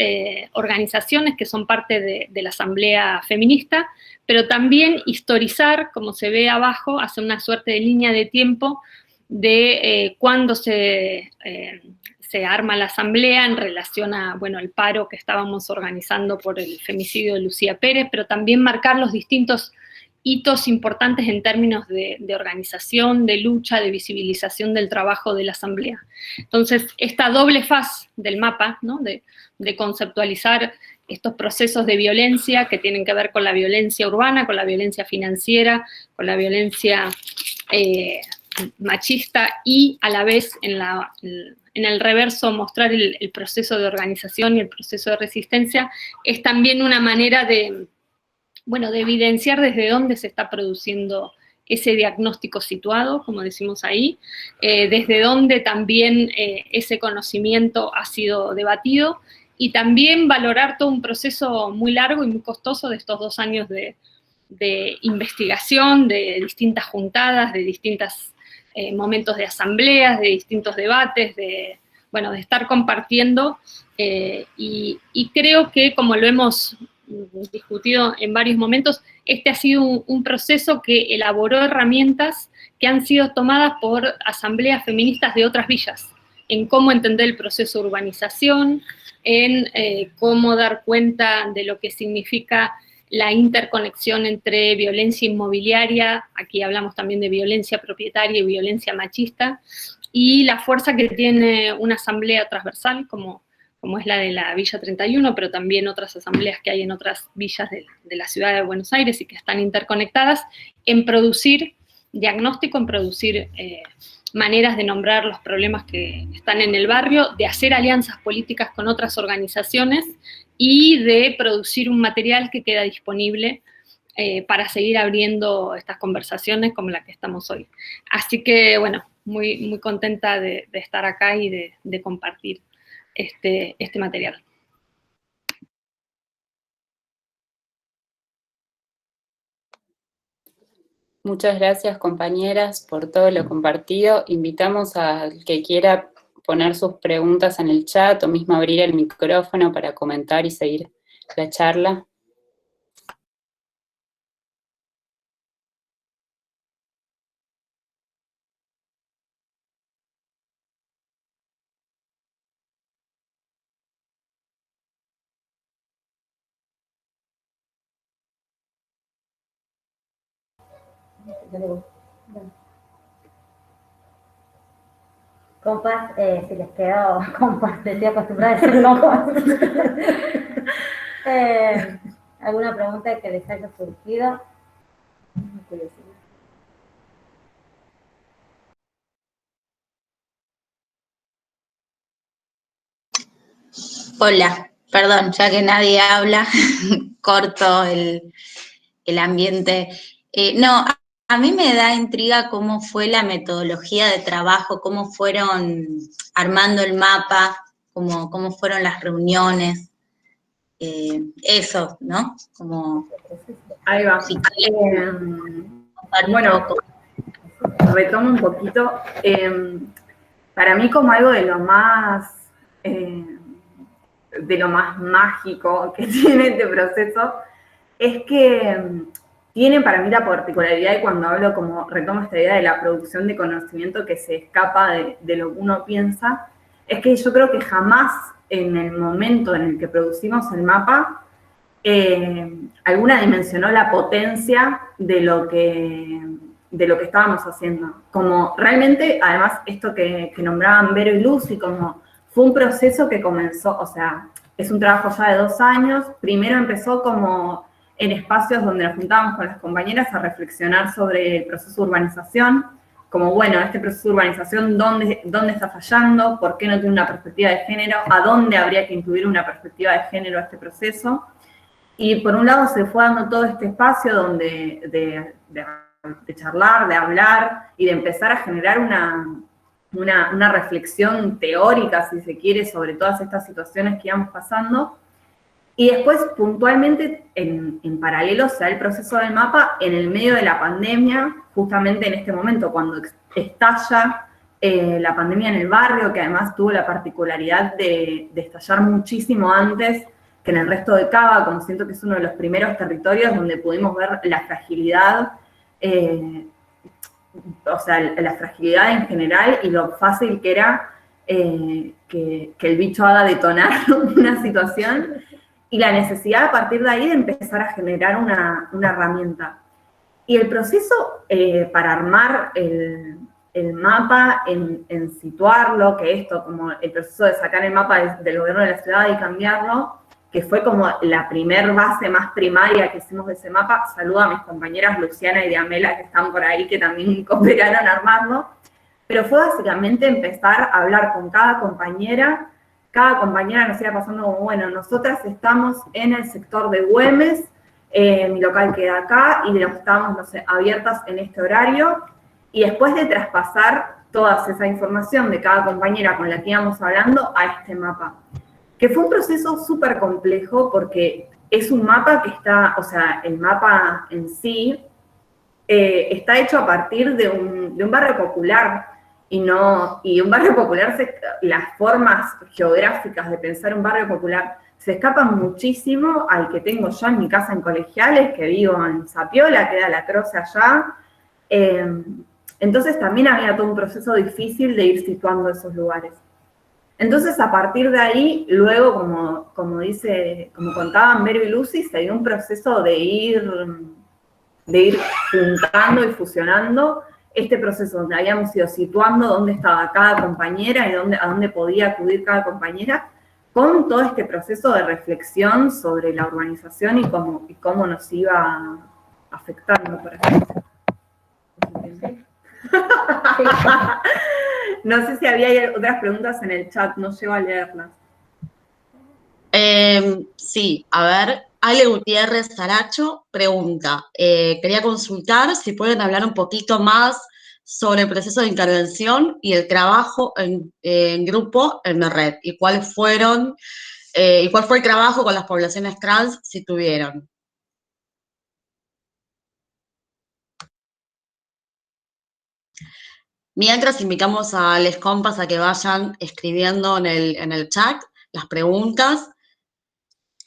organizaciones que son parte de la Asamblea Feminista, pero también historizar, como se ve abajo, hacer una suerte de línea de tiempo de cuándo se arma la Asamblea en relación a, bueno, el paro que estábamos organizando por el femicidio de Lucía Pérez, pero también marcar los distintos hitos importantes en términos de organización, de lucha, de visibilización del trabajo de la Asamblea. Entonces, esta doble faz del mapa, ¿no? de conceptualizar estos procesos de violencia que tienen que ver con la violencia urbana, con la violencia financiera, con la violencia machista, y a la vez en el reverso mostrar el proceso de organización y el proceso de resistencia, es también una manera de evidenciar desde dónde se está produciendo ese diagnóstico situado, como decimos ahí, desde dónde también ese conocimiento ha sido debatido, y también valorar todo un proceso muy largo y muy costoso de estos 2 años de investigación, de distintas juntadas, de distintos momentos de asambleas, de distintos debates, de estar compartiendo, y creo que, como lo hemos discutido en varios momentos, este ha sido un proceso que elaboró herramientas que han sido tomadas por asambleas feministas de otras villas, en cómo entender el proceso de urbanización, en cómo dar cuenta de lo que significa la interconexión entre violencia inmobiliaria, aquí hablamos también de violencia propietaria y violencia machista, y la fuerza que tiene una asamblea transversal, como es la de la Villa 31, pero también otras asambleas que hay en otras villas de la ciudad de Buenos Aires y que están interconectadas, en producir diagnóstico, en producir maneras de nombrar los problemas que están en el barrio, de hacer alianzas políticas con otras organizaciones y de producir un material que queda disponible para seguir abriendo estas conversaciones como la que estamos hoy. Así que, bueno, muy, muy contenta de estar acá y de compartir este material. Muchas gracias, compañeras, por todo lo compartido. Invitamos al que quiera poner sus preguntas en el chat o mismo abrir el micrófono para comentar y seguir la charla. Compas, si les quedó compas, estoy acostumbrada a decir compas. ¿Alguna pregunta que les haya surgido? curiosidad. Hola, perdón, ya que nadie habla, corto el ambiente. No, a mí me da intriga cómo fue la metodología de trabajo, cómo fueron armando el mapa, cómo fueron las reuniones, eso, ¿no? Como, Ahí va. si quieren contar un Bueno, poco. retomo un poquito. Para mí como algo de lo más mágico que tiene este proceso es que tiene para mí la particularidad, y cuando hablo como retomo esta idea de la producción de conocimiento que se escapa de lo que uno piensa, es que yo creo que jamás en el momento en el que producimos el mapa, alguna dimensionó la potencia de lo que estábamos haciendo. Como realmente, además, esto que nombraban Vero y Lucy, como fue un proceso que comenzó, o sea, es un trabajo ya de 2 años. Primero empezó como en espacios donde nos juntábamos con las compañeras a reflexionar sobre el proceso de urbanización, como, bueno, este proceso de urbanización, ¿dónde está fallando? ¿Por qué no tiene una perspectiva de género? ¿A dónde habría que incluir una perspectiva de género a este proceso? Y por un lado se fue dando todo este espacio donde de charlar, de hablar y de empezar a generar una reflexión teórica, si se quiere, sobre todas estas situaciones que íbamos pasando. Y después, puntualmente, en paralelo, se da el proceso del mapa en el medio de la pandemia, justamente en este momento, cuando estalla la pandemia en el barrio, que además tuvo la particularidad de estallar muchísimo antes que en el resto de Cava, como siento que es uno de los primeros territorios donde pudimos ver la fragilidad, o sea, la fragilidad en general y lo fácil que era que el bicho haga detonar una situación, y la necesidad a partir de ahí de empezar a generar una herramienta. Y el proceso para armar el mapa, en situarlo, que esto, como el proceso de sacar el mapa del gobierno de la ciudad y cambiarlo, que fue como la primer base más primaria que hicimos de ese mapa. Saludo a mis compañeras Luciana y Diamela, que están por ahí, que también cooperaron a armarlo, pero fue básicamente empezar a hablar con cada compañera nos iba pasando como, bueno, nosotras estamos en el sector de Güemes, mi local queda acá, y estamos, no sé, abiertas en este horario, y después de traspasar toda esa información de cada compañera con la que íbamos hablando a este mapa. Que fue un proceso súper complejo porque es un mapa que está, o sea, el mapa en sí está hecho a partir de un barrio popular, y un barrio popular, las formas geográficas de pensar un barrio popular se escapan muchísimo al que tengo yo en mi casa en Colegiales, que vivo en Zapiola, queda La Croce allá. Entonces también había todo un proceso difícil de ir situando esos lugares. Entonces, a partir de ahí, luego, como contaban Vero y Lucy, se dio un proceso de ir juntando y fusionando este proceso donde habíamos ido situando dónde estaba cada compañera y a dónde podía acudir cada compañera, con todo este proceso de reflexión sobre la urbanización y cómo nos iba afectando, por ejemplo. No sé si había otras preguntas en el chat, no llego a leerlas. Sí, a ver, Ale Gutiérrez Saracho pregunta, quería consultar si pueden hablar un poquito más sobre el proceso de intervención y el trabajo en grupo en la red, y cuál fue el trabajo con las poblaciones trans, si tuvieron. Mientras invitamos a les compas a que vayan escribiendo en el chat las preguntas,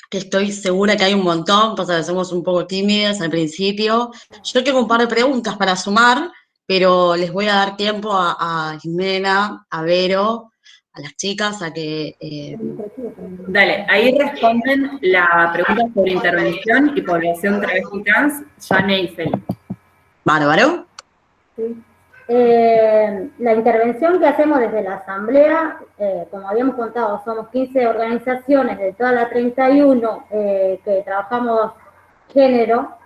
que estoy segura que hay un montón, pasa que somos un poco tímidas al principio. Yo tengo un par de preguntas para sumar, pero les voy a dar tiempo a Jimena, a Vero, a las chicas, a que... Dale, ahí responden la pregunta sobre intervención y población travesti trans, Jane y Feli. Bárbaro. Sí. La intervención que hacemos desde la asamblea, como habíamos contado, somos 15 organizaciones de toda la 31 que trabajamos género.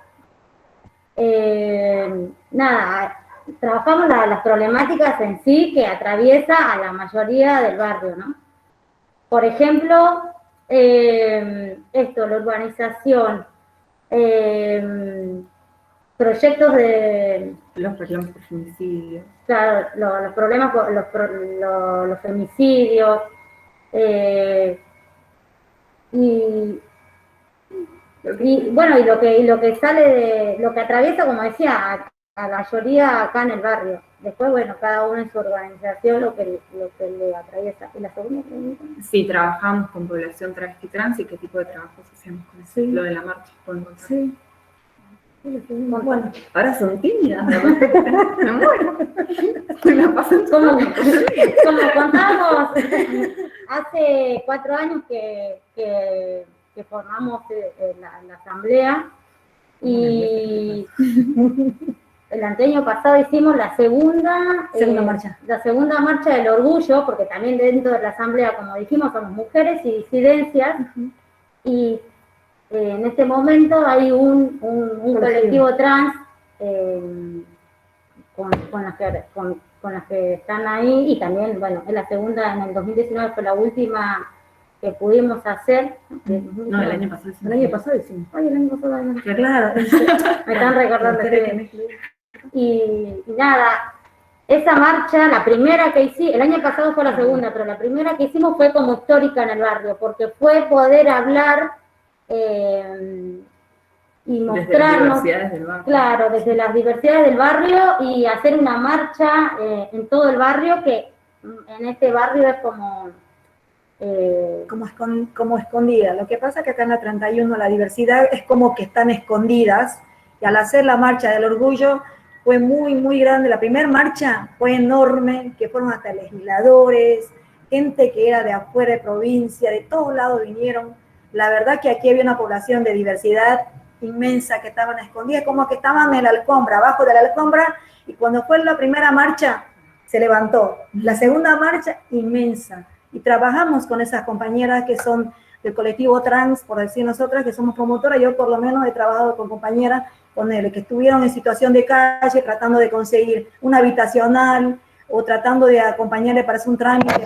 Nada, trabajamos las problemáticas en sí que atraviesa a la mayoría del barrio, ¿no? Por ejemplo, la urbanización, proyectos de... Los reclamos por femicidio. Claro, los problemas, los femicidios, y bueno, y lo que sale lo que atraviesa, como decía, a la mayoría acá en el barrio. Después, bueno, cada uno en su organización lo que le atraviesa. ¿Y la segunda pregunta? Sí, trabajamos con población travesti trans y qué tipo de trabajos hacemos con eso. Sí. Lo de la marcha. Sí. Bueno, ahora son tímidas. Me muero. Me la pasan Como contábamos, hace 4 años que formamos la asamblea, y el año pasado hicimos la segunda marcha. La segunda marcha del orgullo, porque también dentro de la asamblea, como dijimos, somos mujeres y disidencias, y en este momento hay un colectivo trans con las que están ahí, y también, bueno, es la segunda, en el 2019 fue la última que pudimos hacer. No, el año pasado hicimos. El año pasado hicimos. Ay, el año pasado. Claro. Me están recordando. Y nada, esa marcha, la primera que hicimos, el año pasado fue la segunda, pero la primera que hicimos fue como histórica en el barrio, porque fue poder hablar y mostrarnos, desde las diversidades del barrio. Claro, desde las diversidades del barrio, y hacer una marcha en todo el barrio, que en este barrio es como escondida. Lo que pasa es que acá en la 31 la diversidad es como que están escondidas, y al hacer la marcha del orgullo fue muy, muy grande. La primera marcha fue enorme, que fueron hasta legisladores, gente que era de afuera de provincia, de todos lados vinieron. La verdad que aquí había una población de diversidad inmensa que estaban escondidas, como que estaban en la alfombra, abajo de la alfombra, y cuando fue la primera marcha se levantó. La segunda marcha, inmensa. Y trabajamos con esas compañeras que son del colectivo trans, por decir nosotras, que somos promotoras. Yo por lo menos he trabajado con compañeras que estuvieron en situación de calle, tratando de conseguir una habitacional, o tratando de acompañarle para hacer un trámite.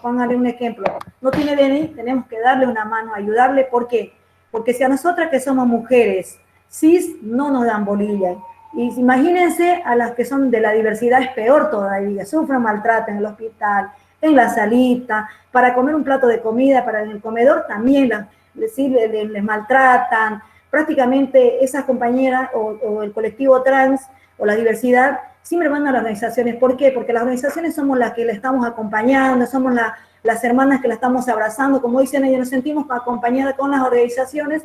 Póngale un ejemplo. No tiene DNI, tenemos que darle una mano, ayudarle. ¿Por qué? Porque si a nosotras que somos mujeres cis no nos dan bolilla, y imagínense a las que son de la diversidad, es peor todavía, sufren maltrato en el hospital, en la salita, para comer un plato de comida, para el comedor también les maltratan. Prácticamente esas compañeras o el colectivo trans o la diversidad siempre van a las organizaciones. ¿Por qué? Porque las organizaciones somos las que le estamos acompañando, somos las hermanas que la estamos abrazando, como dicen ellos, nos sentimos acompañadas con las organizaciones.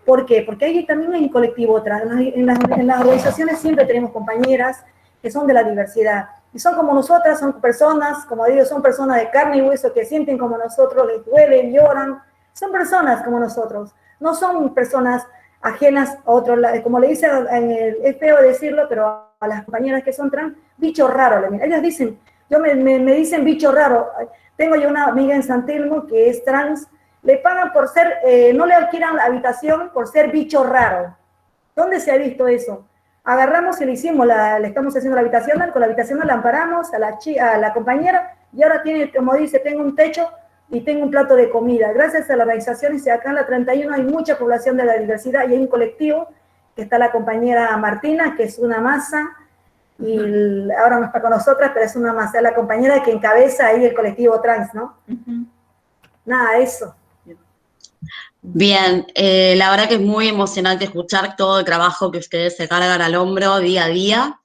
¿Por qué? Porque ahí también hay un colectivo trans. En las organizaciones siempre tenemos compañeras que son de la diversidad, y son como nosotras, son personas, como digo, son personas de carne y hueso, que sienten como nosotros, les duelen, lloran, son personas como nosotros, no son personas ajenas a otro lado. Como le dicen, es feo decirlo, pero a las compañeras que son trans, bicho raro, ellas dicen, me dicen bicho raro. Tengo yo una amiga en San Telmo que es trans, le pagan por ser, no le alquilan la habitación por ser bicho raro. ¿Dónde se ha visto eso? Agarramos y le hicimos, le estamos haciendo la habitación, con la habitación la amparamos a la compañera, y ahora tiene, como dice, tengo un techo y tengo un plato de comida. Gracias a las organizaciones, y acá en la 31 hay mucha población de la diversidad, y hay un colectivo, que está la compañera Martina, que es una masa, y ahora no está con nosotras, pero es una masa, es la compañera que encabeza ahí el colectivo trans, ¿no? Nada, eso. Bien, la verdad que es muy emocionante escuchar todo el trabajo que ustedes se cargan al hombro día a día.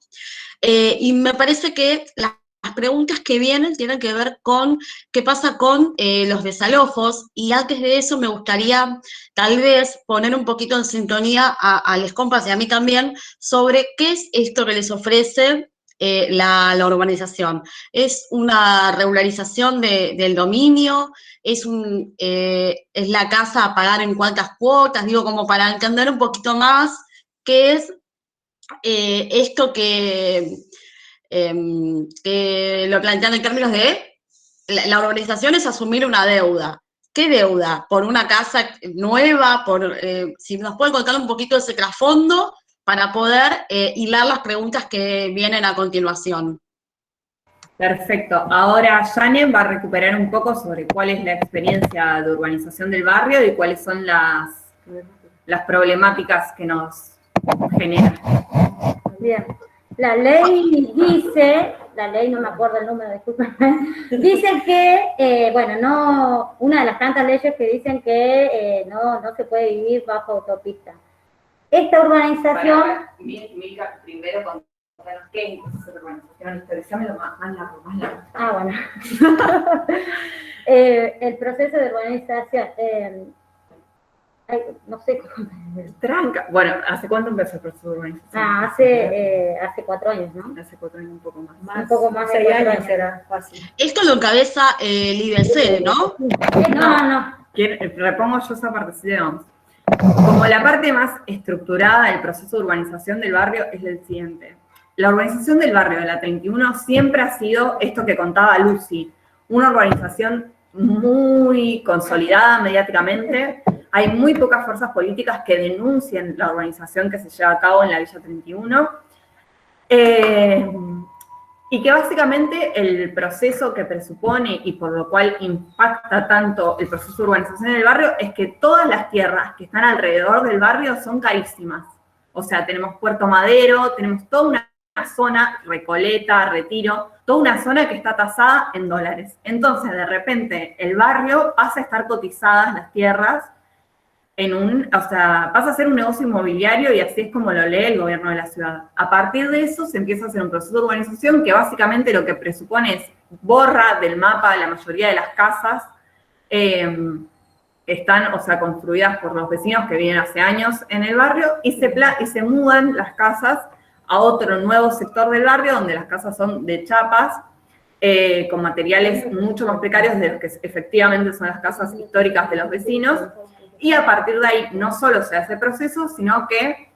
Y me parece que las preguntas que vienen tienen que ver con qué pasa con los desalojos, y antes de eso me gustaría tal vez poner un poquito en sintonía a les compas y a mí también sobre qué es esto que les ofrece la urbanización. ¿Es una regularización del dominio? ¿Es la casa a pagar en cuántas cuotas? Digo, como para entender un poquito más qué es esto que lo plantean en términos de la urbanización es asumir una deuda. ¿Qué deuda? ¿Por una casa nueva? Si nos pueden contar un poquito de ese trasfondo para poder hilar las preguntas que vienen a continuación. Perfecto. Ahora Janet va a recuperar un poco sobre cuál es la experiencia de urbanización del barrio y cuáles son las problemáticas que nos generan. Bien. La ley dice, la ley no me acuerdo el número, discúlpenme, dice que, una de las tantas leyes que dicen que no se puede vivir bajo autopista. Esta urbanización... Milka, primero contanos qué es el proceso de urbanización, interesámelo más largo. Ah, bueno. El proceso de urbanización, no sé cómo... Tranca. Bueno, ¿hace cuánto empezó el proceso de urbanización? Hace 4 años, ¿no? Hace 4 años, un poco más. Un poco más de 6 4 años años. era fácil. Esto lo encabeza el IBC, ¿no? No. Repongo yo esa partecita, vamos. Como la parte más estructurada del proceso de urbanización del barrio es el siguiente. La urbanización del barrio de la 31 siempre ha sido esto que contaba Lucy, una urbanización muy consolidada mediáticamente. Hay muy pocas fuerzas políticas que denuncien la urbanización que se lleva a cabo en la Villa 31. Y que básicamente el proceso que presupone y por lo cual impacta tanto el proceso de urbanización del barrio es que todas las tierras que están alrededor del barrio son carísimas. O sea, tenemos Puerto Madero, tenemos toda una zona, Recoleta, Retiro, toda una zona que está tasada en dólares. Entonces, de repente, el barrio pasa a estar cotizadas las tierras pasa a ser un negocio inmobiliario y así es como lo lee el gobierno de la ciudad. A partir de eso se empieza a hacer un proceso de urbanización que básicamente lo que presupone es borra del mapa la mayoría de las casas están, construidas por los vecinos que viven hace años en el barrio y se mudan las casas a otro nuevo sector del barrio donde las casas son de chapas, con materiales mucho más precarios de los que efectivamente son las casas históricas de los vecinos. Y a partir de ahí no solo se hace proceso, sino que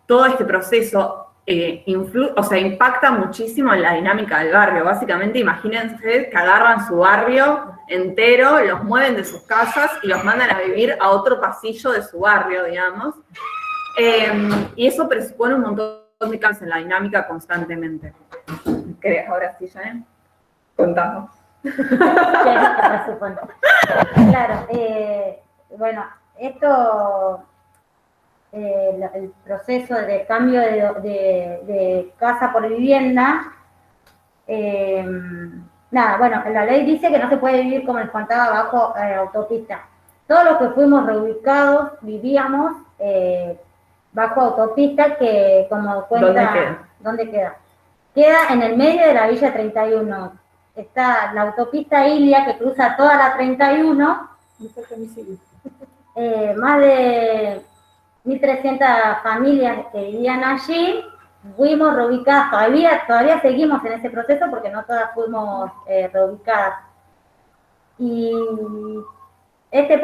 todo este proceso impacta muchísimo en la dinámica del barrio. Básicamente, imagínense que agarran su barrio entero, los mueven de sus casas y los mandan a vivir a otro pasillo de su barrio, digamos. Y eso presupone un montón de cambios en la dinámica constantemente. ¿Querés ahora sí, Janet? Contamos. Claro, esto, el proceso de cambio de casa por vivienda, la ley dice que no se puede vivir, como les contaba, bajo autopista. Todos los que fuimos reubicados vivíamos bajo autopista que, como cuenta... ¿Dónde queda? ¿Dónde queda? Queda en el medio de la Villa 31. Está la autopista Ilia que cruza toda la 31, más de 1.300 familias que vivían allí, fuimos reubicadas, todavía seguimos en ese proceso porque no todas fuimos reubicadas. Y en este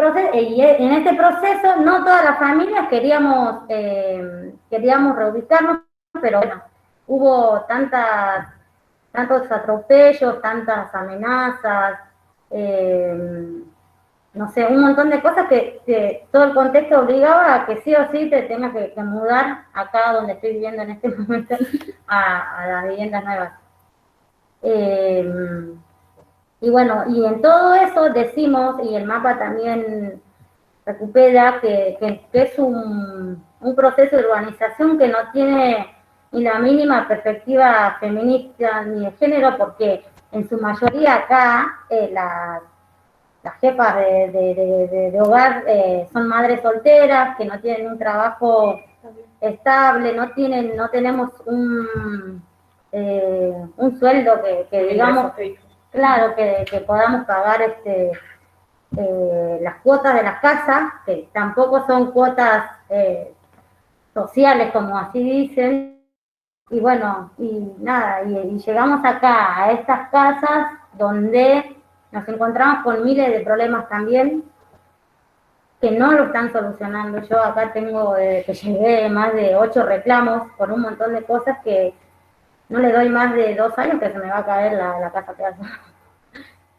proceso no todas las familias queríamos reubicarnos, pero bueno, hubo tantos atropellos, tantas amenazas, un montón de cosas que todo el contexto obligaba a que sí o sí te tengas que mudar acá donde estoy viviendo en este momento a las viviendas nuevas. Y en todo eso decimos, y el mapa también recupera, que es un proceso de urbanización que no tiene ni la mínima perspectiva feminista ni de género, porque en su mayoría acá las jefas de hogar son madres solteras, que no tienen un trabajo estable, no tenemos un sueldo que digamos, claro, que podamos pagar las cuotas de las casas, que tampoco son cuotas sociales, como así dicen. Y bueno, y llegamos acá a estas casas donde nos encontramos con miles de problemas también que no lo están solucionando. Yo acá tengo, que llegué, más de 8 reclamos por un montón de cosas que no le doy más de 2 años que se me va a caer la casa pedazo.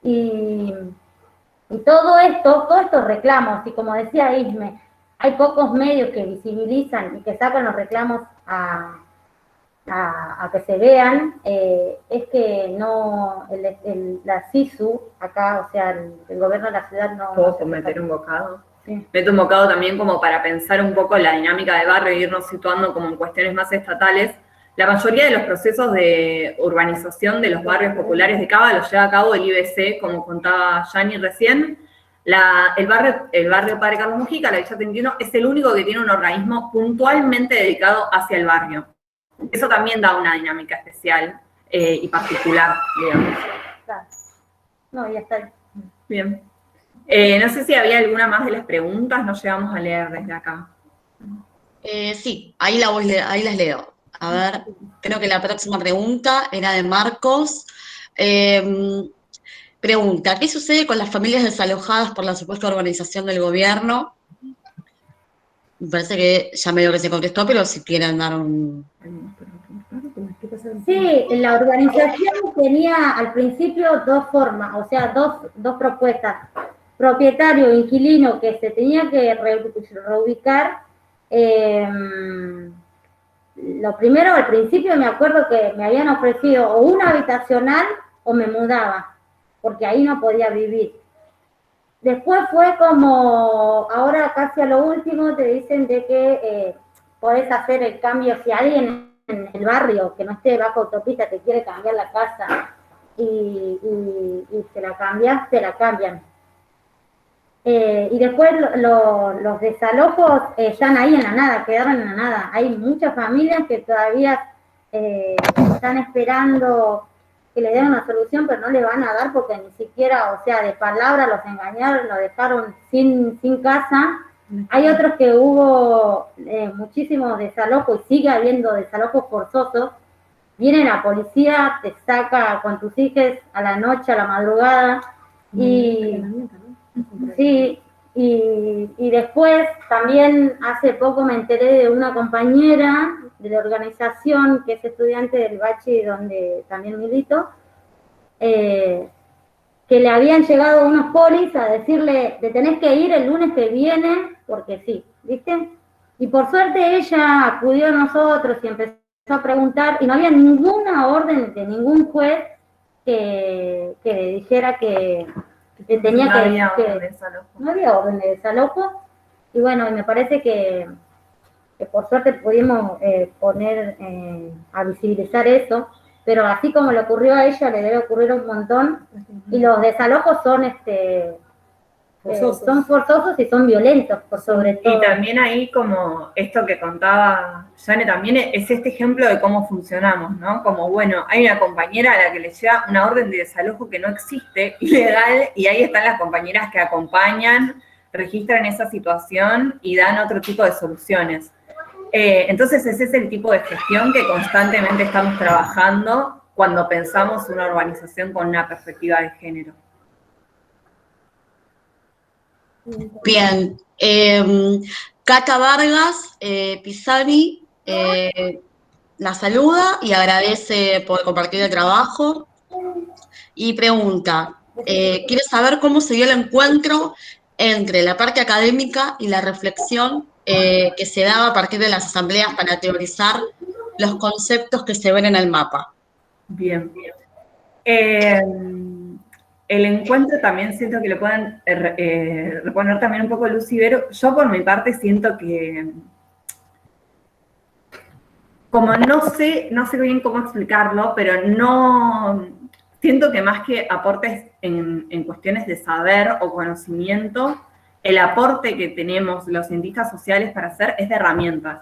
Y todos estos reclamos, y como decía Isme, hay pocos medios que visibilizan y que sacan los reclamos a que se vean, es que no, la SISU acá, o sea, el gobierno de la ciudad no... ¿Puedo meter un bocado? Sí. Meto un bocado también como para pensar un poco la dinámica de barrio e irnos situando como en cuestiones más estatales. La mayoría de los procesos de urbanización de los barrios populares de Cava los lleva a cabo el IBC, como contaba Yani recién. El barrio Padre Carlos Mujica, la Villa 31, es el único que tiene un organismo puntualmente dedicado hacia el barrio. Eso también da una dinámica especial y particular, digamos. Claro. No, ya está. Bien. No sé si había alguna más de las preguntas, no llegamos a leer desde acá. Sí, ahí las leo. A ver, creo que la próxima pregunta era de Marcos. Pregunta, ¿qué sucede con las familias desalojadas por la supuesta urbanización del gobierno? Me parece que ya medio que se contestó, pero si quieren dar un... Sí, la organización tenía al principio dos formas, o sea, dos propuestas. Propietario, inquilino, que se tenía que reubicar. Lo primero, al principio me acuerdo que me habían ofrecido o una habitacional o me mudaba, porque ahí no podía vivir. Después fue como, ahora casi a lo último te dicen de que podés hacer el cambio, si alguien en el barrio que no esté bajo autopista te quiere cambiar la casa y te la cambias, te la cambian. Y después los desalojos están ahí en la nada, quedaron en la nada. Hay muchas familias que todavía están esperando que le den una solución, pero no le van a dar porque ni siquiera, o sea, de palabra los engañaron, los dejaron sin casa. Hay otros que hubo muchísimos desalojos y sigue habiendo desalojos forzosos. Viene la policía, te saca con tus hijos a la noche, a la madrugada, y sí, y después también hace poco me enteré de una compañera de la organización que es estudiante del Bachi donde también milito, que le habían llegado unos polis a decirle, te tenés que ir el lunes que viene, porque sí, ¿viste? Y por suerte ella acudió a nosotros y empezó a preguntar, y no había ninguna orden de ningún juez que le dijera que tenía no había orden de desalojo. No había orden de desalojo, y bueno, me parece que por suerte pudimos poner a visibilizar eso, pero así como le ocurrió a ella, le debe ocurrir un montón, y los desalojos son son forzosos y son violentos, por sobre todo. Y también ahí, como esto que contaba Jane, también es este ejemplo de cómo funcionamos, ¿no? Como, bueno, hay una compañera a la que le llega una orden de desalojo que no existe, ilegal, y ahí están las compañeras que acompañan, registran esa situación y dan otro tipo de soluciones. Entonces ese es el tipo de gestión que constantemente estamos trabajando cuando pensamos una urbanización con una perspectiva de género. Bien, Cata Vargas Pisani la saluda y agradece por compartir el trabajo y pregunta, quiere saber cómo se dio el encuentro entre la parte académica y la reflexión que se daba a partir de las asambleas para teorizar los conceptos que se ven en el mapa. Bien. El encuentro también siento que lo pueden reponer también un poco Luz Ibero. Yo por mi parte siento que, como no sé bien cómo explicarlo, pero no siento que más que aportes en cuestiones de saber o conocimiento, el aporte que tenemos los cientistas sociales para hacer es de herramientas.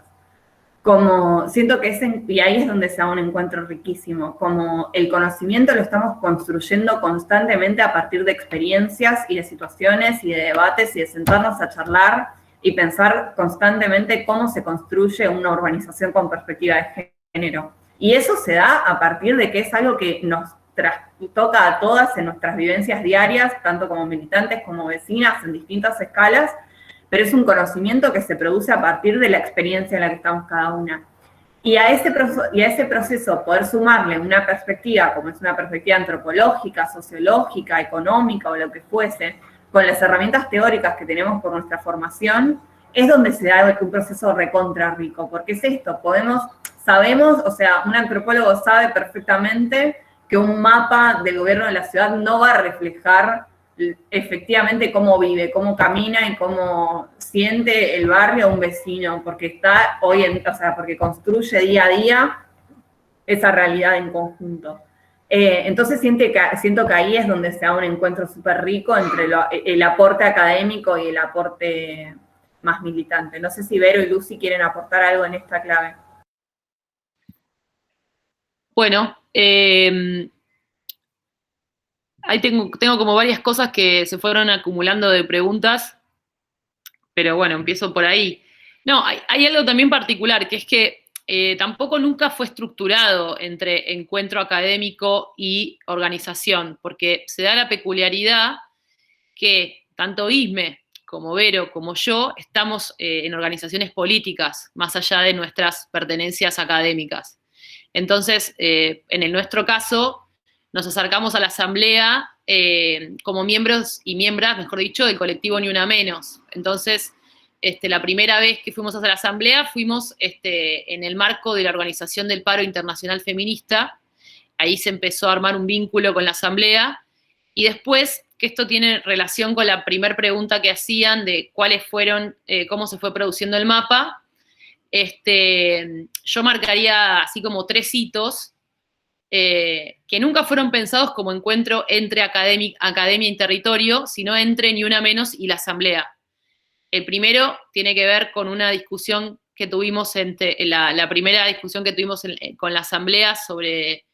Como siento que y ahí es donde se da un encuentro riquísimo, como el conocimiento lo estamos construyendo constantemente a partir de experiencias y de situaciones y de debates y de sentarnos a charlar y pensar constantemente cómo se construye una urbanización con perspectiva de género. Y eso se da a partir de que es algo que nos toca a todas en nuestras vivencias diarias, tanto como militantes como vecinas en distintas escalas, pero es un conocimiento que se produce a partir de la experiencia en la que estamos cada una. Y a ese proceso poder sumarle una perspectiva, como es una perspectiva antropológica, sociológica, económica o lo que fuese, con las herramientas teóricas que tenemos por nuestra formación, es donde se da un proceso recontra rico, porque es esto, sabemos, o sea, un antropólogo sabe perfectamente que un mapa del gobierno de la ciudad no va a reflejar efectivamente cómo vive, cómo camina y cómo siente el barrio un vecino, porque está porque construye día a día esa realidad en conjunto. Entonces siento que ahí es donde se da un encuentro súper rico entre el aporte académico y el aporte más militante. No sé si Vero y Lucy quieren aportar algo en esta clave. Bueno, ahí tengo como varias cosas que se fueron acumulando de preguntas, pero bueno, empiezo por ahí. No, hay algo también particular, que es que tampoco nunca fue estructurado entre encuentro académico y organización, porque se da la peculiaridad que tanto Isme como Vero como yo estamos en organizaciones políticas, más allá de nuestras pertenencias académicas. Entonces, en nuestro caso, nos acercamos a la asamblea como miembros y miembras, mejor dicho, del colectivo Ni Una Menos. Entonces, la primera vez que fuimos a la asamblea fuimos en el marco de la Organización del Paro Internacional Feminista. Ahí se empezó a armar un vínculo con la asamblea. Y después, que esto tiene relación con la primera pregunta que hacían de cuáles fueron, cómo se fue produciendo el mapa, yo marcaría así como 3 hitos que nunca fueron pensados como encuentro entre academia y territorio, sino entre Ni Una Menos y la asamblea. El primero tiene que ver con una discusión que tuvimos, la primera discusión que tuvimos con la asamblea sobre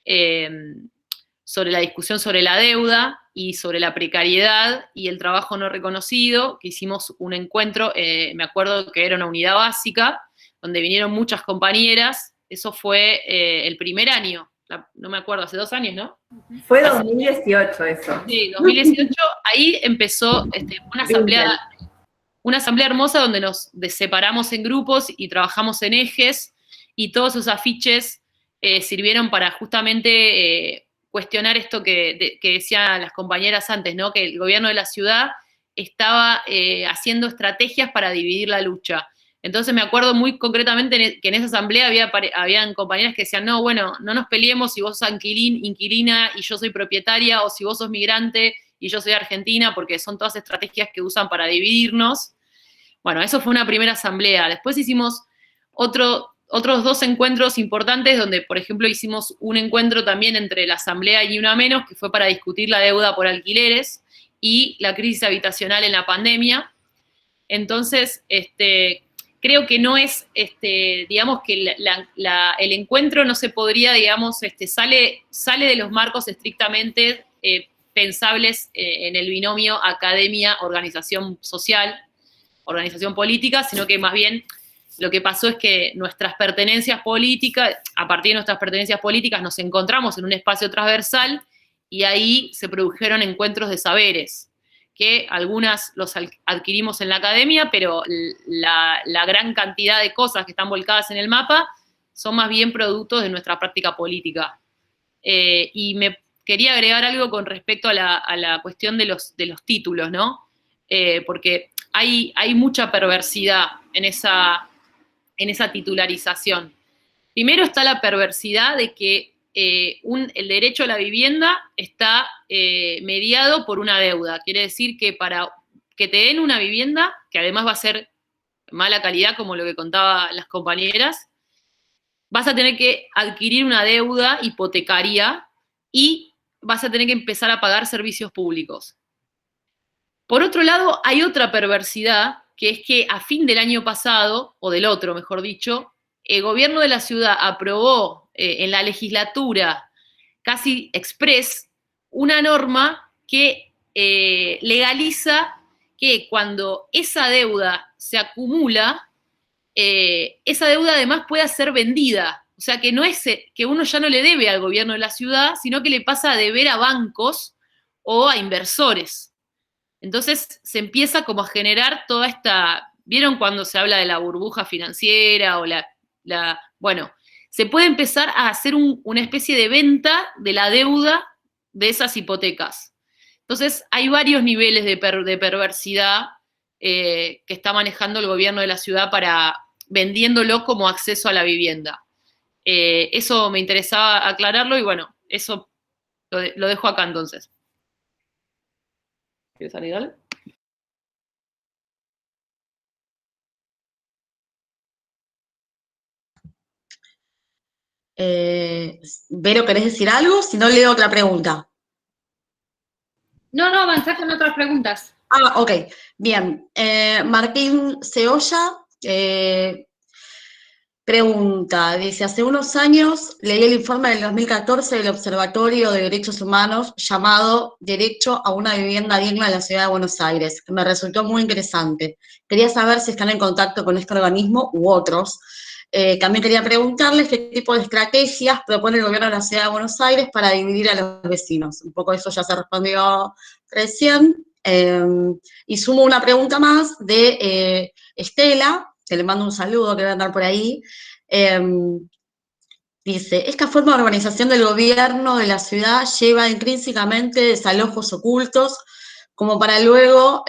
la discusión sobre la deuda y sobre la precariedad y el trabajo no reconocido, que hicimos un encuentro, me acuerdo que era una unidad básica, donde vinieron muchas compañeras. Eso fue el primer año, no me acuerdo, hace 2 años, ¿no? Fue 2018 eso. Sí, 2018, ahí empezó una asamblea hermosa donde nos separamos en grupos y trabajamos en ejes, y todos esos afiches sirvieron para justamente cuestionar esto que decían las compañeras antes, ¿no? Que el gobierno de la ciudad estaba haciendo estrategias para dividir la lucha. Entonces me acuerdo muy concretamente que en esa asamblea habían compañeras que decían, no, bueno, no nos peleemos si vos sos inquilina y yo soy propietaria, o si vos sos migrante y yo soy argentina, porque son todas estrategias que usan para dividirnos. Bueno, eso fue una primera asamblea. Después hicimos otros 2 encuentros importantes, donde, por ejemplo, hicimos un encuentro también entre la asamblea y Ni Una Menos, que fue para discutir la deuda por alquileres y la crisis habitacional en la pandemia. Entonces, creo que no es, digamos que el encuentro no se podría, digamos, sale de los marcos estrictamente pensables en el binomio academia-organización social, organización política, sino que más bien lo que pasó es que nuestras pertenencias políticas, a partir de nuestras pertenencias políticas, nos encontramos en un espacio transversal y ahí se produjeron encuentros de saberes, que algunas los adquirimos en la academia, pero la gran cantidad de cosas que están volcadas en el mapa son más bien productos de nuestra práctica política. Y me quería agregar algo con respecto a la cuestión de los títulos, ¿no? Porque hay mucha perversidad en esa titularización. Primero está la perversidad de que el derecho a la vivienda está mediado por una deuda. Quiere decir que para que te den una vivienda, que además va a ser mala calidad, como lo que contaban las compañeras, vas a tener que adquirir una deuda hipotecaria y vas a tener que empezar a pagar servicios públicos. Por otro lado, hay otra perversidad, que es que a fin del año pasado, o del otro, mejor dicho, el gobierno de la ciudad aprobó en la legislatura casi express una norma que legaliza que cuando esa deuda se acumula, esa deuda además pueda ser vendida. O sea, que no es que uno ya no le debe al gobierno de la ciudad, sino que le pasa a deber a bancos o a inversores. Entonces se empieza como a generar toda esta... ¿Vieron cuando se habla de la burbuja financiera o bueno, se puede empezar a hacer una especie de venta de la deuda de esas hipotecas. Entonces hay varios niveles de perversidad que está manejando el gobierno de la ciudad para vendiéndolo como acceso a la vivienda. Eso me interesaba aclararlo y bueno, eso lo dejo acá entonces. ¿Quieres salir, Ale? Vero, ¿querés decir algo? Si no, leo otra pregunta. No, avanzá con otras preguntas. Ah, ok, bien. Martín Ceolla pregunta, dice, hace unos años leí el informe del 2014 del Observatorio de Derechos Humanos llamado Derecho a una vivienda digna en la Ciudad de Buenos Aires, que me resultó muy interesante. Quería saber si están en contacto con este organismo u otros. También quería preguntarles qué tipo de estrategias propone el gobierno de la Ciudad de Buenos Aires para dividir a los vecinos. Un poco eso ya se respondió recién. Y sumo una pregunta más de Estela, que le mando un saludo, que debe andar por ahí. Dice, esta forma de organización del gobierno de la ciudad lleva intrínsecamente desalojos ocultos, como para luego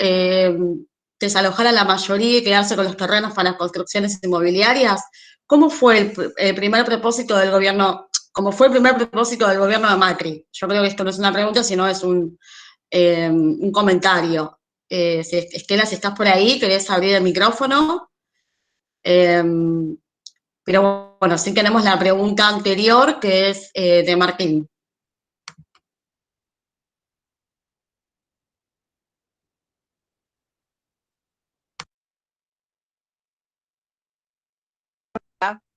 desalojar a la mayoría y quedarse con los terrenos para las construcciones inmobiliarias. ¿Cómo fue el primer propósito del gobierno? ¿Cómo fue el primer propósito del gobierno de Macri? Yo creo que esto no es una pregunta, sino es un comentario. Estela, si estás por ahí, ¿querés abrir el micrófono? Pero bueno, sí tenemos la pregunta anterior, que es de Martín.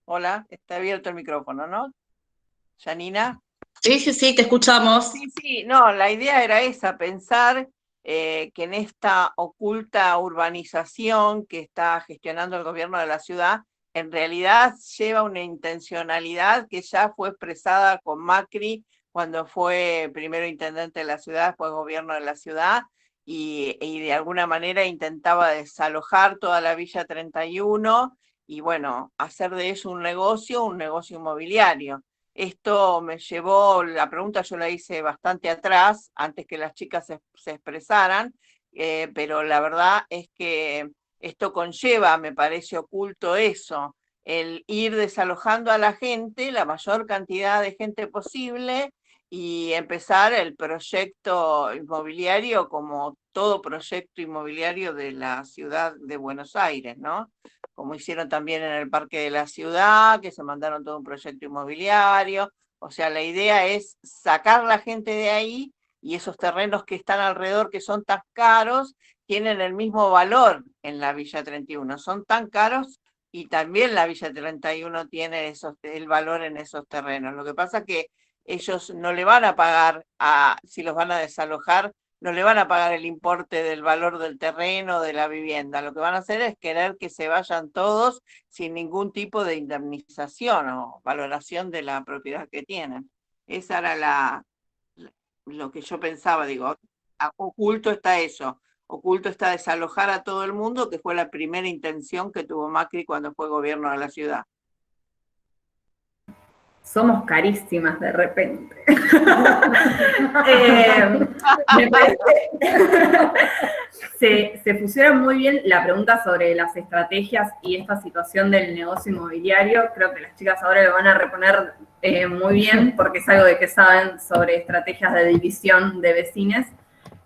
Hola, está abierto el micrófono, ¿no? ¿Yanina? Sí, te escuchamos. Sí, no, la idea era esa, pensar que en esta oculta urbanización que está gestionando el gobierno de la ciudad, en realidad lleva una intencionalidad que ya fue expresada con Macri cuando fue primero intendente de la ciudad, después gobierno de la ciudad, y de alguna manera intentaba desalojar toda la Villa 31 y bueno, hacer de eso un negocio inmobiliario. Esto me llevó, la pregunta yo la hice bastante atrás, antes que las chicas se expresaran, pero la verdad es que esto conlleva, me parece oculto eso, el ir desalojando a la gente, la mayor cantidad de gente posible, y empezar el proyecto inmobiliario como todo proyecto inmobiliario de la ciudad de Buenos Aires, ¿no? Como hicieron también en el Parque de la Ciudad, que se mandaron todo un proyecto inmobiliario. O sea, la idea es sacar la gente de ahí y esos terrenos que están alrededor, que son tan caros, tienen el mismo valor en la Villa 31. Son tan caros y también la Villa 31 tiene el valor en esos terrenos. Lo que pasa es que ellos no le van a pagar, si los van a desalojar, no le van a pagar el importe del valor del terreno, de la vivienda. Lo que van a hacer es querer que se vayan todos sin ningún tipo de indemnización o valoración de la propiedad que tienen. Esa era lo que yo pensaba, digo, oculto está eso, oculto está desalojar a todo el mundo, que fue la primera intención que tuvo Macri cuando fue gobierno de la ciudad. Somos carísimas de repente. Me parece, se fusionan muy bien la pregunta sobre las estrategias y esta situación del negocio inmobiliario. Creo que las chicas ahora lo van a reponer muy bien porque es algo de que saben sobre estrategias de división de vecines.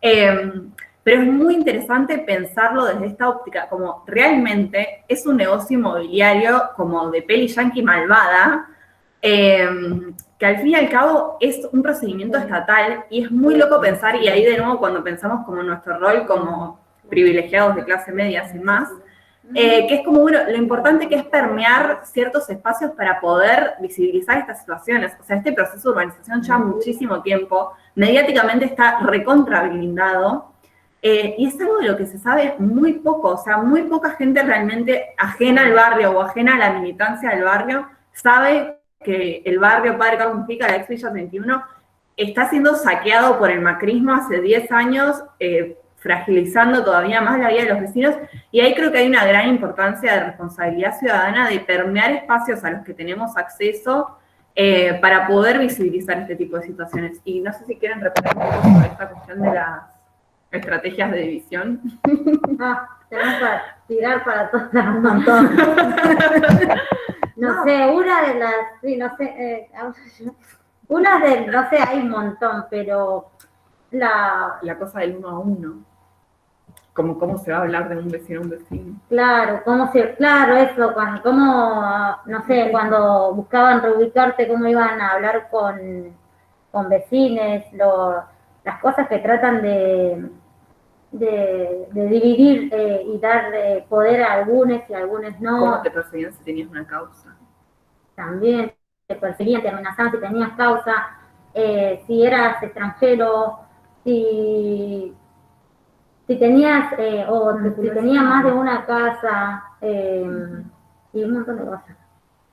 Pero es muy interesante pensarlo desde esta óptica, como realmente es un negocio inmobiliario como de peli yankee malvada, que al fin y al cabo es un procedimiento estatal y es muy loco pensar, y ahí de nuevo cuando pensamos como nuestro rol como privilegiados de clase media sin más, que es como, bueno, lo importante que es permear ciertos espacios para poder visibilizar estas situaciones. O sea, este proceso de urbanización lleva muchísimo tiempo, mediáticamente está recontra blindado, y es algo de lo que se sabe muy poco. O sea, muy poca gente realmente ajena al barrio o ajena a la militancia del barrio sabe que el barrio Padre Carlos Mujica, la ex Villa 31, está siendo saqueado por el macrismo hace 10 años, fragilizando todavía más la vida de los vecinos, y ahí creo que hay una gran importancia de responsabilidad ciudadana de permear espacios a los que tenemos acceso para poder visibilizar este tipo de situaciones. Y no sé si quieren responder un poco sobre esta cuestión de las estrategias de división. tenemos para tirar para todas las Un montón. No sé, una de las, sí, no sé, una de, no sé, hay un montón, pero La cosa del 1 a 1. Como cómo se va a hablar de un vecino a un vecino. claro, claro, eso, cómo, no sé, cuando buscaban reubicarte, cómo iban a hablar con vecines, las cosas que tratan de dividir y dar poder a algunos y a algunos no. ¿Cómo te perseguían si tenías una causa? También te perseguían, te amenazaban si tenías causa, si eras extranjero, si tenías si tenías más de una casa, y un montón de cosas.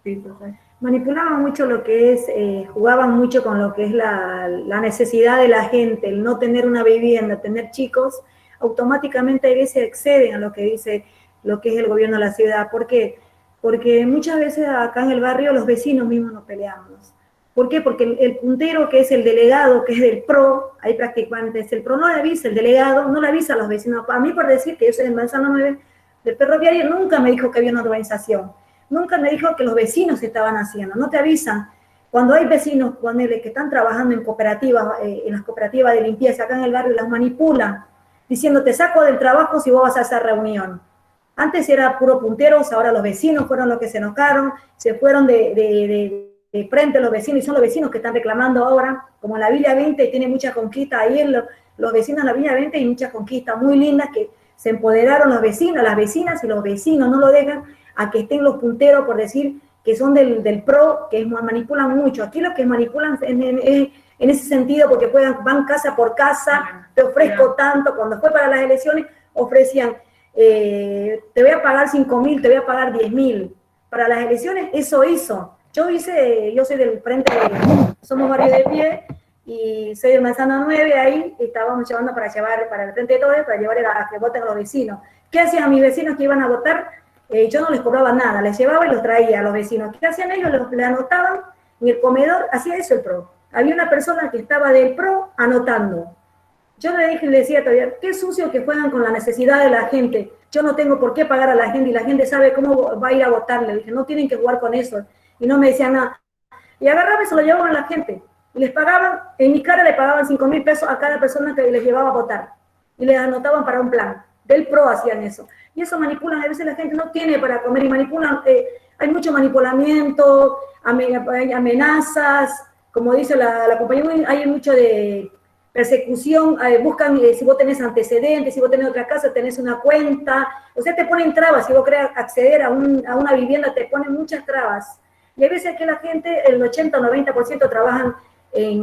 Sí, total. Manipulaban mucho lo que es, jugaban mucho con lo que es la necesidad de la gente, el no tener una vivienda, tener chicos, automáticamente a veces exceden a lo que dice lo que es el gobierno de la ciudad. ¿Por qué? Porque muchas veces acá en el barrio los vecinos mismos nos peleamos. ¿Por qué? Porque el puntero, que es el delegado, que es del PRO, ahí prácticamente es el PRO, no le avisa, el delegado no le avisa a los vecinos. A mí, por decir que yo soy de Manzano 9, del ferroviario, nunca me dijo que había una urbanización. Nunca me dijo que los vecinos estaban haciendo, no te avisan. Cuando hay vecinos que están trabajando en cooperativas, en las cooperativas de limpieza acá en el barrio, las manipulan, diciendo te saco del trabajo si vos vas a esa reunión. Antes era puro punteros, ahora los vecinos fueron los que se enojaron, se fueron de frente los vecinos, y son los vecinos que están reclamando ahora, como en la Villa 20 tiene muchas conquistas, ahí los vecinos de la Villa 20 hay muchas conquistas muy lindas que se empoderaron los vecinos, las vecinas, y los vecinos no lo dejan a que estén los punteros, por decir que son del PRO, que manipulan mucho. Aquí lo que manipulan en ese sentido, porque van casa por casa, te ofrezco tanto. Cuando fue para las elecciones, ofrecían, te voy a pagar 5.000, te voy a pagar 10.000. Para las elecciones, eso hizo. Yo soy del frente, somos Barrio de Pie, y soy de Manzano 9, ahí estábamos llevando para el frente de todos, para llevar a que voten a los vecinos. ¿Qué hacían a mis vecinos que iban a votar? Yo no les cobraba nada, les llevaba y los traía a los vecinos. ¿Qué hacían ellos? Le anotaban en el comedor, hacía eso el PRO. Había una persona que estaba del PRO anotando. Yo le decía todavía, qué sucio que juegan con la necesidad de la gente. Yo no tengo por qué pagar a la gente y la gente sabe cómo va a ir a votar. Le dije, no tienen que jugar con eso. Y no me decían nada. Y agarraba y se lo llevaban a la gente. Y les pagaban, en mi cara le pagaban 5.000 pesos a cada persona que les llevaba a votar. Y les anotaban para un plan. Del PRO hacían eso. Y eso manipulan, a veces la gente no tiene para comer y manipulan, hay mucho manipulamiento, amenazas, como dice la compañía, hay mucho de persecución, buscan si vos tenés antecedentes, si vos tenés otra casa, tenés una cuenta, o sea, te ponen trabas, si vos querés acceder a una vivienda, te ponen muchas trabas. Y hay veces que la gente, el 80 o 90% trabajan,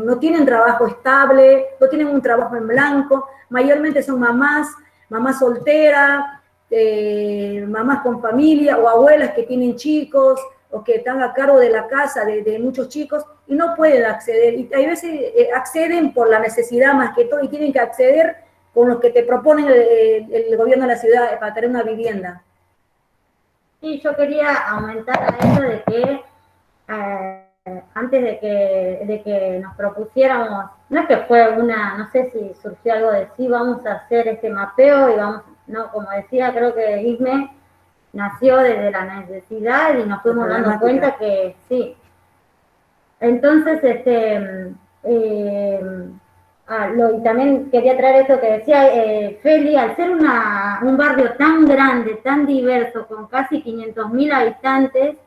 no tienen trabajo estable, no tienen un trabajo en blanco, mayormente son mamás solteras, mamás con familia o abuelas que tienen chicos o que están a cargo de la casa de muchos chicos y no pueden acceder. Y hay veces acceden por la necesidad más que todo y tienen que acceder con lo que te proponen el gobierno de la ciudad para tener una vivienda. Sí, yo quería aumentar a eso de que antes de que nos propusiéramos, no es que fue no sé si surgió algo de sí, vamos a hacer este mapeo y vamos, no, como decía, creo que ISME nació desde la necesidad y nos fuimos dando cuenta que sí. Entonces, y también quería traer esto que decía Feli, al ser un barrio tan grande, tan diverso, con casi 500.000 habitantes,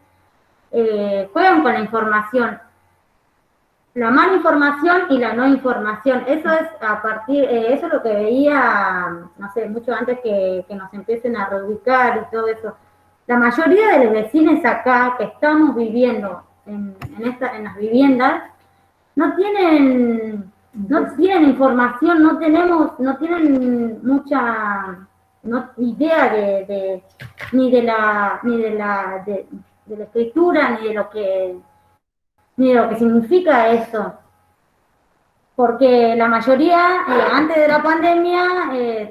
juegan con la información, la mala información y la no información. Eso es eso es lo que veía, no sé, mucho antes que nos empiecen a reubicar y todo eso. La mayoría de los vecinos acá que estamos viviendo en las viviendas no tienen información, no tienen mucha idea ni de la escritura, ni de lo que significa eso. Porque la mayoría, antes de la pandemia,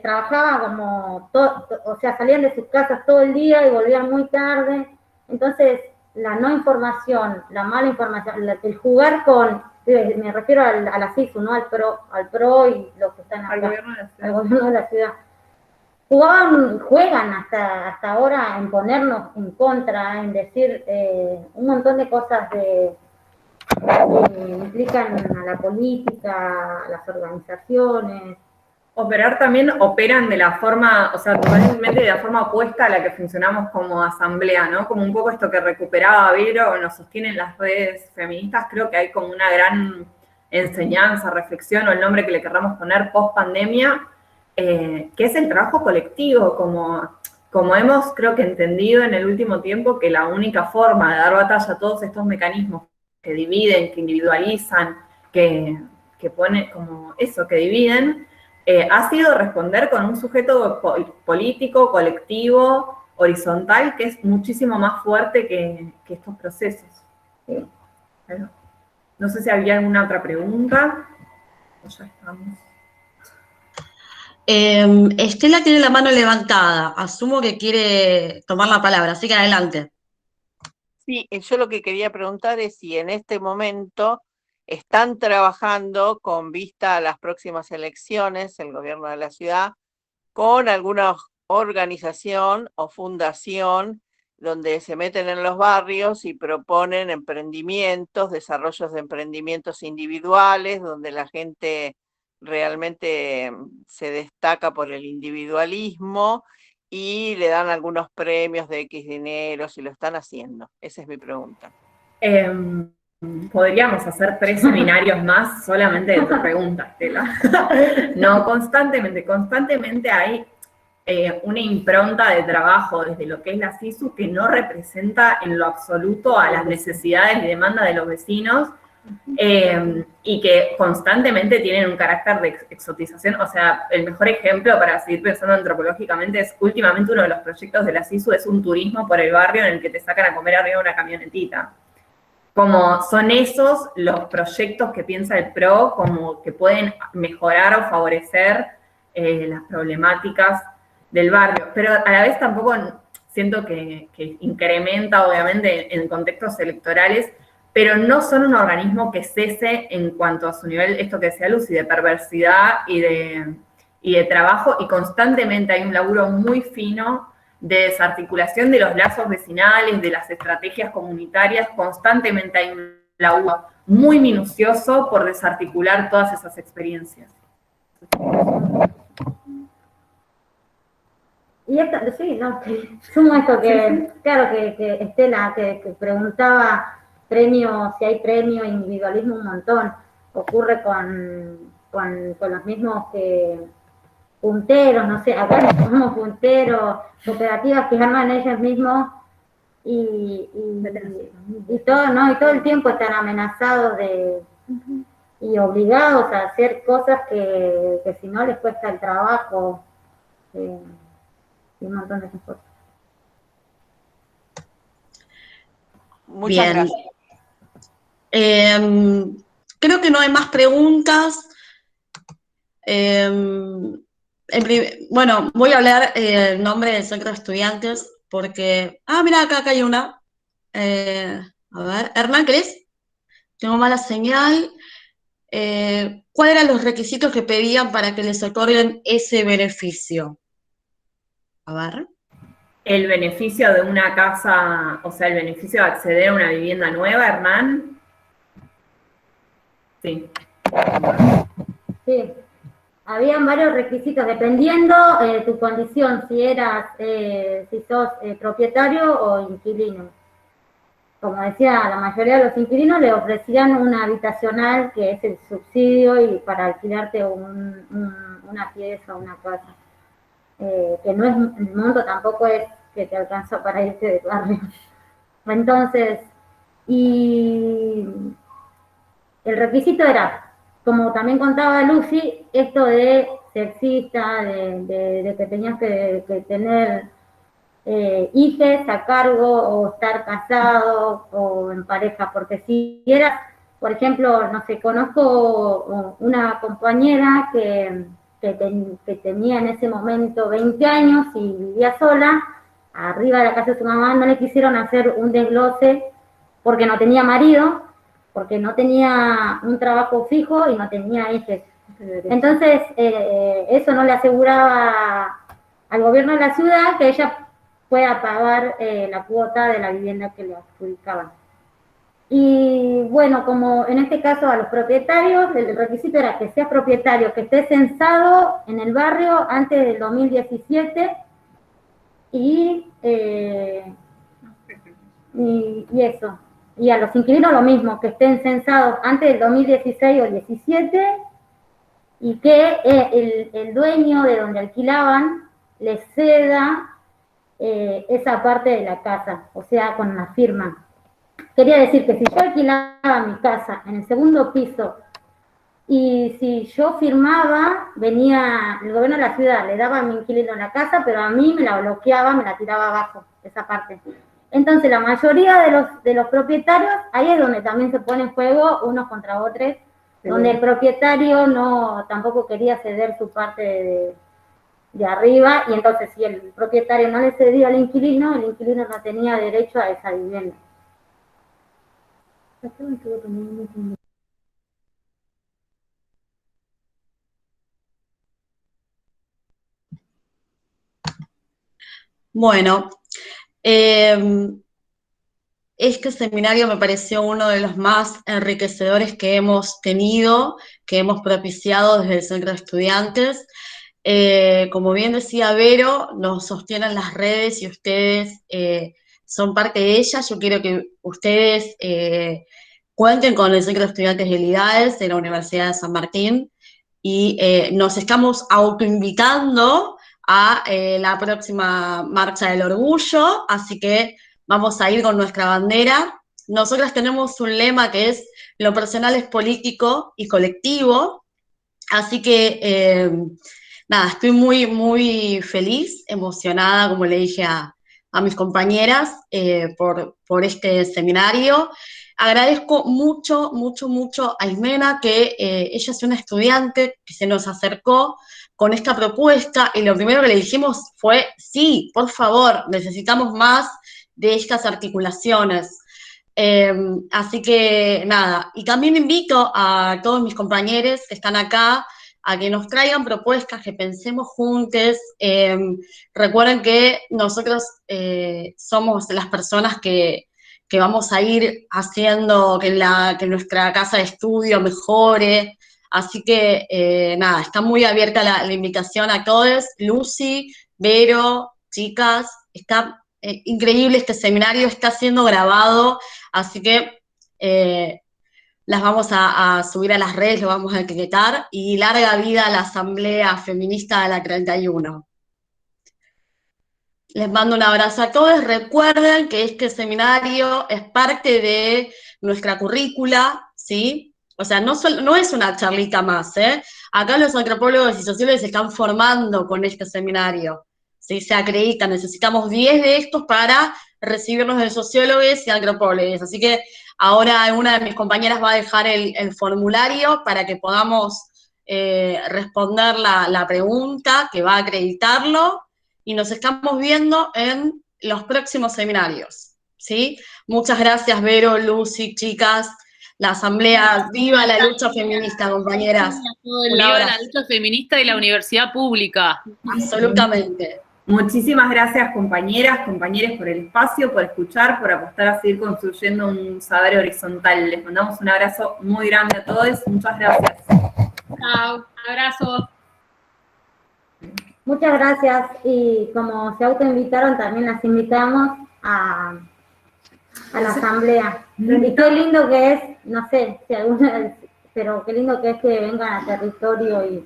trabajaba como, o sea, salían de sus casas todo el día y volvían muy tarde. Entonces, la no información, la mala información, el jugar con, me refiero a la CISU, ¿no? Al PRO y los que están acá, al gobierno de la ciudad. juegan hasta ahora en ponernos en contra, en decir un montón de cosas que implican a la política, a las organizaciones. Operan de la forma, o sea, totalmente de la forma opuesta a la que funcionamos como asamblea, ¿no? Como un poco esto que recuperaba Vero, nos sostienen las redes feministas, creo que hay como una gran enseñanza, reflexión, o el nombre que le querramos poner, post pandemia, que es el trabajo colectivo, como hemos, creo que entendido en el último tiempo, que la única forma de dar batalla a todos estos mecanismos que dividen, que individualizan, que ponen como eso, que dividen, ha sido responder con un sujeto político, colectivo, horizontal, que es muchísimo más fuerte que estos procesos. Bueno, no sé si había alguna otra pregunta. Ya estamos. Estela tiene la mano levantada. Asumo que quiere tomar la palabra, así que adelante. Sí, yo lo que quería preguntar es si en este momento están trabajando con vista a las próximas elecciones, el gobierno de la ciudad, con alguna organización o fundación donde se meten en los barrios y proponen emprendimientos, desarrollos de emprendimientos individuales, donde la gente realmente se destaca por el individualismo y le dan algunos premios de X dinero si lo están haciendo. Esa es mi pregunta. Podríamos hacer 3 seminarios más solamente de tu pregunta, Estela. No, constantemente hay una impronta de trabajo desde lo que es la SISU que no representa en lo absoluto a las necesidades y demandas de los vecinos, y que constantemente tienen un carácter de exotización. O sea, el mejor ejemplo para seguir pensando antropológicamente es, últimamente uno de los proyectos de la SISU es un turismo por el barrio en el que te sacan a comer arriba de una camionetita. Como son esos los proyectos que piensa el PRO como que pueden mejorar o favorecer las problemáticas del barrio, pero a la vez tampoco siento que incrementa, obviamente, en contextos electorales, pero no son un organismo que cese en cuanto a su nivel, esto que decía Lucy, de perversidad y de trabajo, y constantemente hay un laburo muy fino de desarticulación de los lazos vecinales, de las estrategias comunitarias, constantemente hay un laburo muy minucioso por desarticular todas esas experiencias. Y esto, sí, no, sumo esto que, claro, que Estela, que preguntaba premio, si hay premio, individualismo un montón, ocurre con los mismos punteros, no sé, acá nos llamamos punteros, cooperativas que arman ellos mismos y todo, ¿no? Y todo el tiempo están amenazados y obligados a hacer cosas que si no les cuesta el trabajo, y un montón de cosas. Muchas gracias. Creo que no hay más preguntas. Bueno, voy a hablar en nombre del Centro de Estudiantes porque... mira, acá hay una. A ver, Hernán, ¿querés? Tengo mala señal. ¿Cuáles eran los requisitos que pedían para que les otorguen ese beneficio? A ver. El beneficio de una casa, o sea, el beneficio de acceder a una vivienda nueva, Hernán. Sí. Sí. Habían varios requisitos, dependiendo de tu condición, si sos propietario o inquilino. Como decía, la mayoría de los inquilinos le ofrecían una habitacional, que es el subsidio, y para alquilarte una pieza o una casa. Que no es, el monto tampoco es que te alcanza para irte del barrio. Entonces, y el requisito era, como también contaba Lucy, esto de sexista, de que tenías que tener hijes a cargo o estar casado o en pareja, porque si eras, por ejemplo, no sé, conozco una compañera que tenía en ese momento 20 años y vivía sola, arriba de la casa de su mamá, no le quisieron hacer un desglose porque no tenía marido, porque no tenía un trabajo fijo y no tenía hijos. Entonces, eso no le aseguraba al gobierno de la ciudad que ella pueda pagar la cuota de la vivienda que le adjudicaban. Y bueno, como en este caso a los propietarios, el requisito era que sea propietario, que esté censado en el barrio antes del 2017 y eso. Y a los inquilinos lo mismo, que estén censados antes del 2016 o 17 y que el dueño de donde alquilaban les ceda esa parte de la casa, o sea, con la firma. Quería decir que si yo alquilaba mi casa en el segundo piso y si yo firmaba, venía el gobierno de la ciudad, le daba a mi inquilino la casa, pero a mí me la bloqueaba, me la tiraba abajo, esa parte. Entonces la mayoría de los propietarios, ahí es donde también se pone en juego unos contra otros, donde el propietario tampoco quería ceder su parte de arriba, y entonces si el propietario no le cedía al inquilino, el inquilino no tenía derecho a esa vivienda. Bueno, este seminario me pareció uno de los más enriquecedores que hemos tenido, que hemos propiciado desde el Centro de Estudiantes. Como bien decía Vero, nos sostienen las redes y ustedes son parte de ellas. Yo quiero que ustedes cuenten con el Centro de Estudiantes de IDAES de la Universidad de San Martín y nos estamos autoinvitando a la próxima Marcha del Orgullo, así que vamos a ir con nuestra bandera. Nosotras tenemos un lema que es: lo personal es político y colectivo, así que nada, estoy muy, muy feliz, emocionada, como le dije a mis compañeras, por este seminario. Agradezco mucho, mucho, mucho a Ismena, que ella es una estudiante que se nos acercó con esta propuesta, y lo primero que le dijimos fue: sí, por favor, necesitamos más de estas articulaciones. Así que nada, y también invito a todos mis compañeros que están acá a que nos traigan propuestas, que pensemos juntos. Recuerden que nosotros somos las personas que vamos a ir haciendo que nuestra casa de estudio mejore. Así que nada, está muy abierta la invitación a todos. Lucy, Vero, chicas, está increíble este seminario, está siendo grabado, así que las vamos a subir a las redes, lo vamos a etiquetar, y larga vida a la Asamblea Feminista de la 31. Les mando un abrazo a todos. Recuerden que este seminario es parte de nuestra currícula, ¿sí? O sea, no es una charlita más, ¿eh? Acá los antropólogos y sociólogos se están formando con este seminario, ¿sí? Se acreditan, necesitamos 10 de estos para recibirnos de sociólogos y antropólogos. Así que ahora una de mis compañeras va a dejar el formulario para que podamos responder la pregunta, que va a acreditarlo, y nos estamos viendo en los próximos seminarios, ¿sí? Muchas gracias, Vero, Lucy, chicas. La Asamblea, viva la lucha feminista, compañeras. Viva la lucha feminista y la universidad pública. Absolutamente. Muchísimas gracias, compañeras, compañeros, por el espacio, por escuchar, por apostar a seguir construyendo un saber horizontal. Les mandamos un abrazo muy grande a todos. Muchas gracias. Chao, abrazo. Muchas gracias, y como se autoinvitaron, también las invitamos a la asamblea. Y qué lindo que es, no sé si alguna, pero qué lindo que es que vengan al territorio y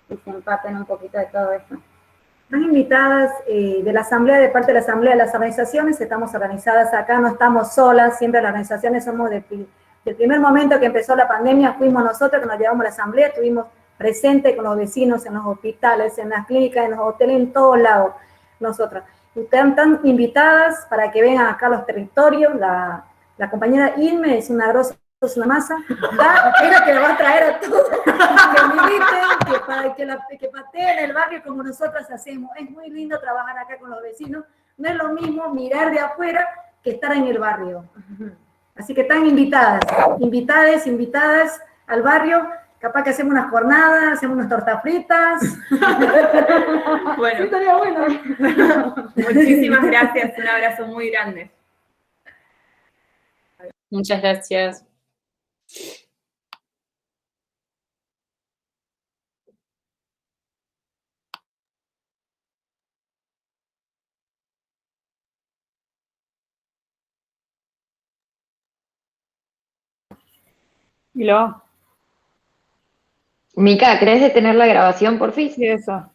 se empapen un poquito de todo eso. Están invitadas de la asamblea, de parte de la asamblea de las organizaciones. Estamos organizadas acá, no estamos solas, siempre las organizaciones somos del primer momento que empezó la pandemia, fuimos nosotros que nos llevamos a la asamblea, estuvimos presentes con los vecinos en los hospitales, en las clínicas, en los hoteles, en todos lados, nosotras. Ustedes están invitadas para que vengan acá a los territorios. La compañera Irme es una grosa, es una masa, es la que la va a traer a todos, que militen, que pateen el barrio como nosotras hacemos. Es muy lindo trabajar acá con los vecinos, no es lo mismo mirar de afuera que estar en el barrio. Así que están invitadas al barrio, Capaz que hacemos unas jornadas, hacemos unas tortas fritas. Bueno, Sí, estaría bueno. muchísimas gracias, un abrazo muy grande. Muchas gracias. Mica, ¿crees detener la grabación, por fin? Sí, eso.